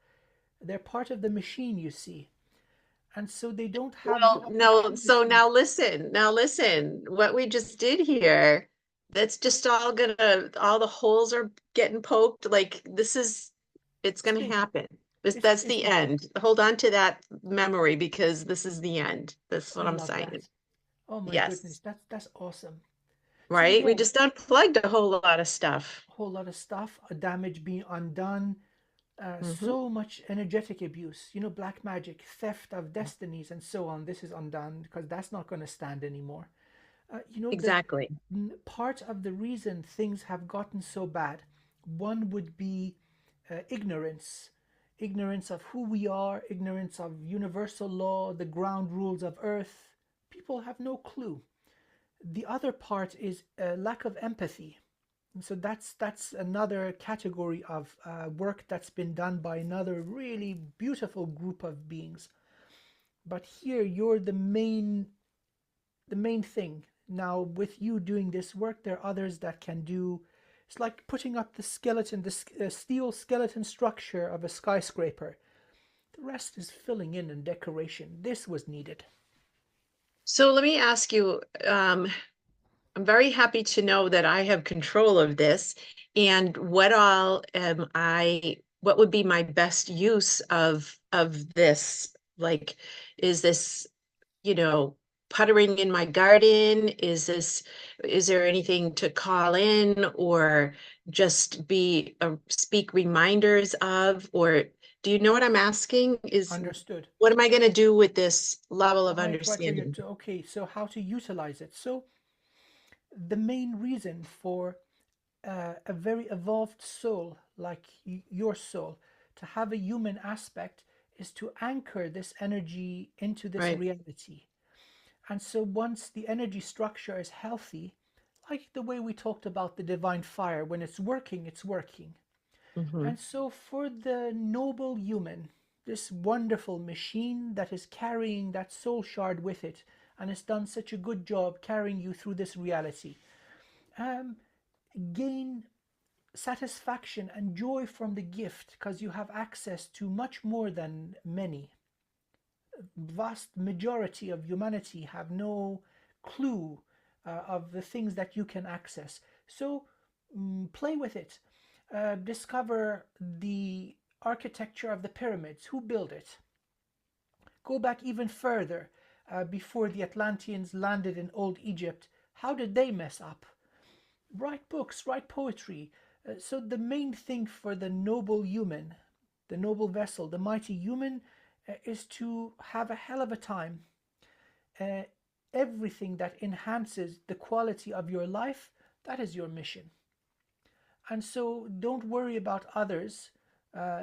S2: They're part of the machine, you see, and so they don't have the
S1: Well, no, so
S2: opportunity.
S1: now listen, what we just did here, that's just all the holes are getting poked. Like it's
S2: It's
S1: gonna
S2: big.
S1: happen.
S2: It's
S1: That's
S2: it's
S1: the
S2: big.
S1: end. Hold on to that memory because this is the end. That's
S2: I
S1: what I'm
S2: love
S1: saying.
S2: that. Oh my goodness,
S1: Yes,
S2: that's awesome. So
S1: right? We
S2: again,
S1: just unplugged a whole lot of stuff.
S2: a whole lot of stuff, damage being undone,
S1: Hmm.
S2: so much energetic abuse, black magic, theft of destinies, and so on. This is undone because that's not going to stand anymore. The
S1: Exactly.
S2: part of the reason things have gotten so bad, one would be ignorance. Ignorance of who we are, ignorance of universal law, the ground rules of earth. People have no clue. The other part is a lack of empathy. And so that's another category of work that's been done by another really beautiful group of beings. But here you're the main thing. Now with you doing this work, there are others that can do. It's like putting up the skeleton, the steel skeleton structure of a skyscraper. The rest is filling in and decoration. This was needed.
S1: So let me ask you, I'm very happy to know that I have control of this. And what would be my best use of this? Like, is this, you know, puttering in my garden? Is there anything to call in or just speak reminders of? Or do you know what I'm asking?
S2: Understood.
S1: What am I going to do with this level of
S2: Right here.
S1: understanding?
S2: Okay, so how to utilize it. So the main reason for a very evolved soul like your soul to have a human aspect is to anchor this energy into this
S1: Right.
S2: reality. And so once the energy structure is healthy, like the way we talked about the divine fire, when it's working, it's working.
S1: Hmm.
S2: And so for the noble human, this wonderful machine that is carrying that soul shard with it and has done such a good job carrying you through this reality, um, gain satisfaction and joy from the gift because you have access to much more than many. Vast majority of humanity have no clue of the things that you can access. So play with it. Discover the architecture of the pyramids. Who built it? Go back even further before the Atlanteans landed in old Egypt. How did they mess up? Write books, write poetry. So the main thing for the noble human, the noble vessel, the mighty human, is to have a hell of a time. Uh, Everything that enhances the quality of your life, that is your mission. And so don't worry about others.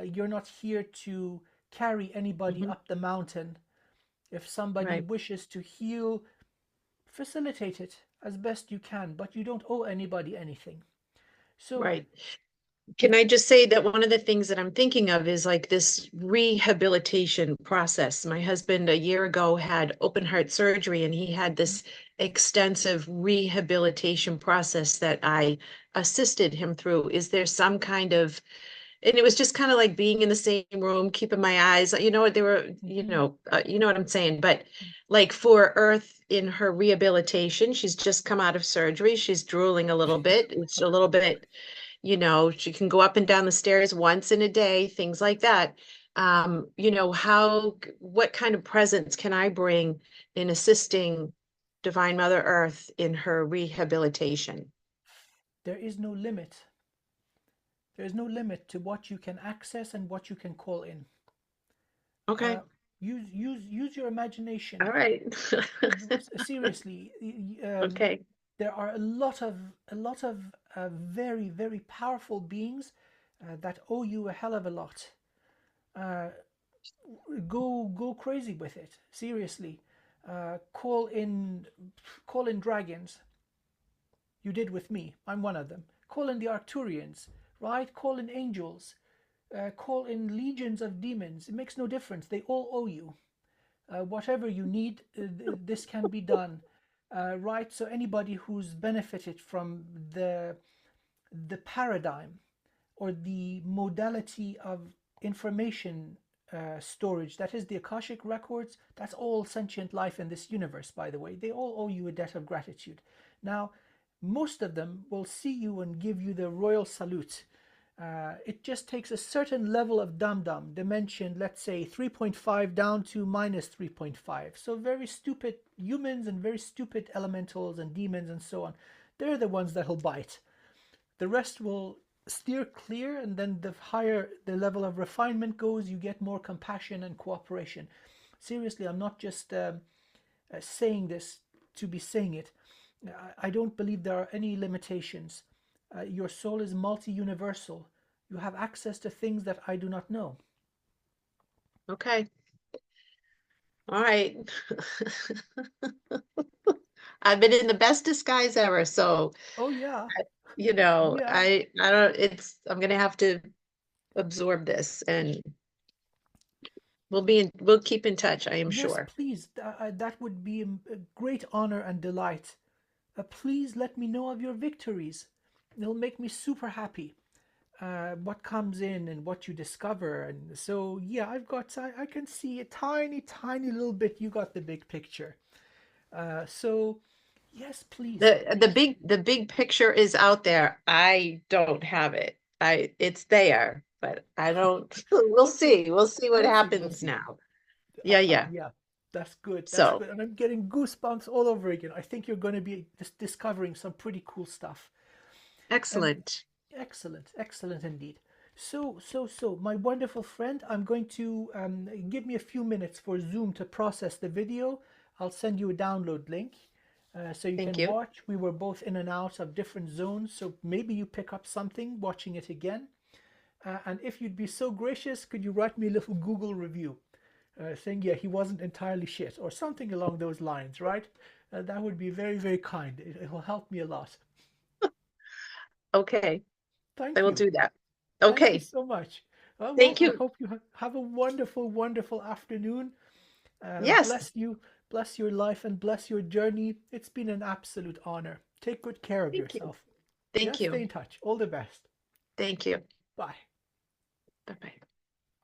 S2: You're not here to carry anybody
S1: Hmm.
S2: up the mountain. If somebody
S1: Right.
S2: wishes to heal, facilitate it as best you can, but you don't owe anybody anything. So,
S1: Right. Can I just say that one of the things that I'm thinking of is like this rehabilitation process. My husband a year ago had open heart surgery and he had this extensive rehabilitation process that I assisted him through. Is there some kind of, and it was just kind of like being in the same room, keeping my eyes, they were,
S2: mhm.
S1: you know what I'm saying, but like for Earth in her rehabilitation, she's just come out of surgery. She's drooling a little bit. It's a little bit, she can go up and down the stairs once in a day, things like that. What kind of presence can I bring in assisting Divine Mother Earth in her rehabilitation?
S2: There is no limit. There is no limit to what you can access and what you can call in. Uh,
S1: Okay.
S2: use your imagination.
S1: All right.
S2: Seriously,
S1: Okay.
S2: there are a lot of very very powerful beings that owe you a hell of a lot. Uh, go crazy with it. Seriously, call in dragons. You did with me. I'm one of them. Call in the Arcturians, right? Call in angels. Call in legions of demons. It makes no difference. They all owe you. Whatever you need, this can be done, right? So anybody who's benefited from the paradigm or the modality of information storage, that is the Akashic records, that's all sentient life in this universe, by the way. They all owe you a debt of gratitude. Now, most of them will see you and give you the royal salute. It just takes a certain level of dum-dum, dimension, let's say 3.5 down to minus 3.5. So very stupid humans and very stupid elementals and demons and so on. They're the ones that'll bite. The rest will steer clear, and then the higher the level of refinement goes, you get more compassion and cooperation. Seriously, I'm not just saying this to be saying it. I don't believe there are any limitations. Your soul is multi universal. You have access to things that I do not know.
S1: Okay. All right. I've been in the best disguise ever, so
S2: Oh, yeah, yeah.
S1: I don't I'm gonna have to absorb this and we'll keep in touch, I am
S2: Yes,
S1: sure.
S2: please. That would be a great honor and delight. Please let me know of your victories. It'll make me super happy. what comes in and what you discover. And so, yeah, I can see a tiny, tiny little bit. You got the big picture. So, yes, please, please.
S1: The big picture is out there. I don't have it. It's there, but I don't. We'll see. We'll see what
S2: We'll see. We'll
S1: happens
S2: see.
S1: now. Yeah, yeah.
S2: Yeah, that's good. That's
S1: So
S2: good. And I'm getting goosebumps all over again. I think you're going to be just discovering some pretty cool stuff. And
S1: excellent.
S2: excellent, excellent indeed. So, my wonderful friend, I'm going to give me a few minutes for Zoom to process the video. I'll send you a download link so you
S1: Thank
S2: can
S1: you.
S2: watch. We were both in and out of different zones, so maybe you pick up something watching it again. And if you'd be so gracious, could you write me a little Google review saying, yeah, he wasn't entirely shit or something along those lines, right? That would be very, very kind. It'll help me a lot.
S1: Okay, I
S2: Thank
S1: will
S2: you.
S1: do that.
S2: Thank you
S1: Okay,
S2: so much. Well,
S1: thank
S2: I
S1: you.
S2: hope you have a wonderful, wonderful afternoon.
S1: Yes,
S2: Bless you, bless your life, and bless your journey. It's been an absolute honor. Take good care of
S1: thank you.
S2: yourself. Yeah,
S1: Thank
S2: stay
S1: you.
S2: in touch. All the best.
S1: Thank you.
S2: Bye.
S1: Bye-bye.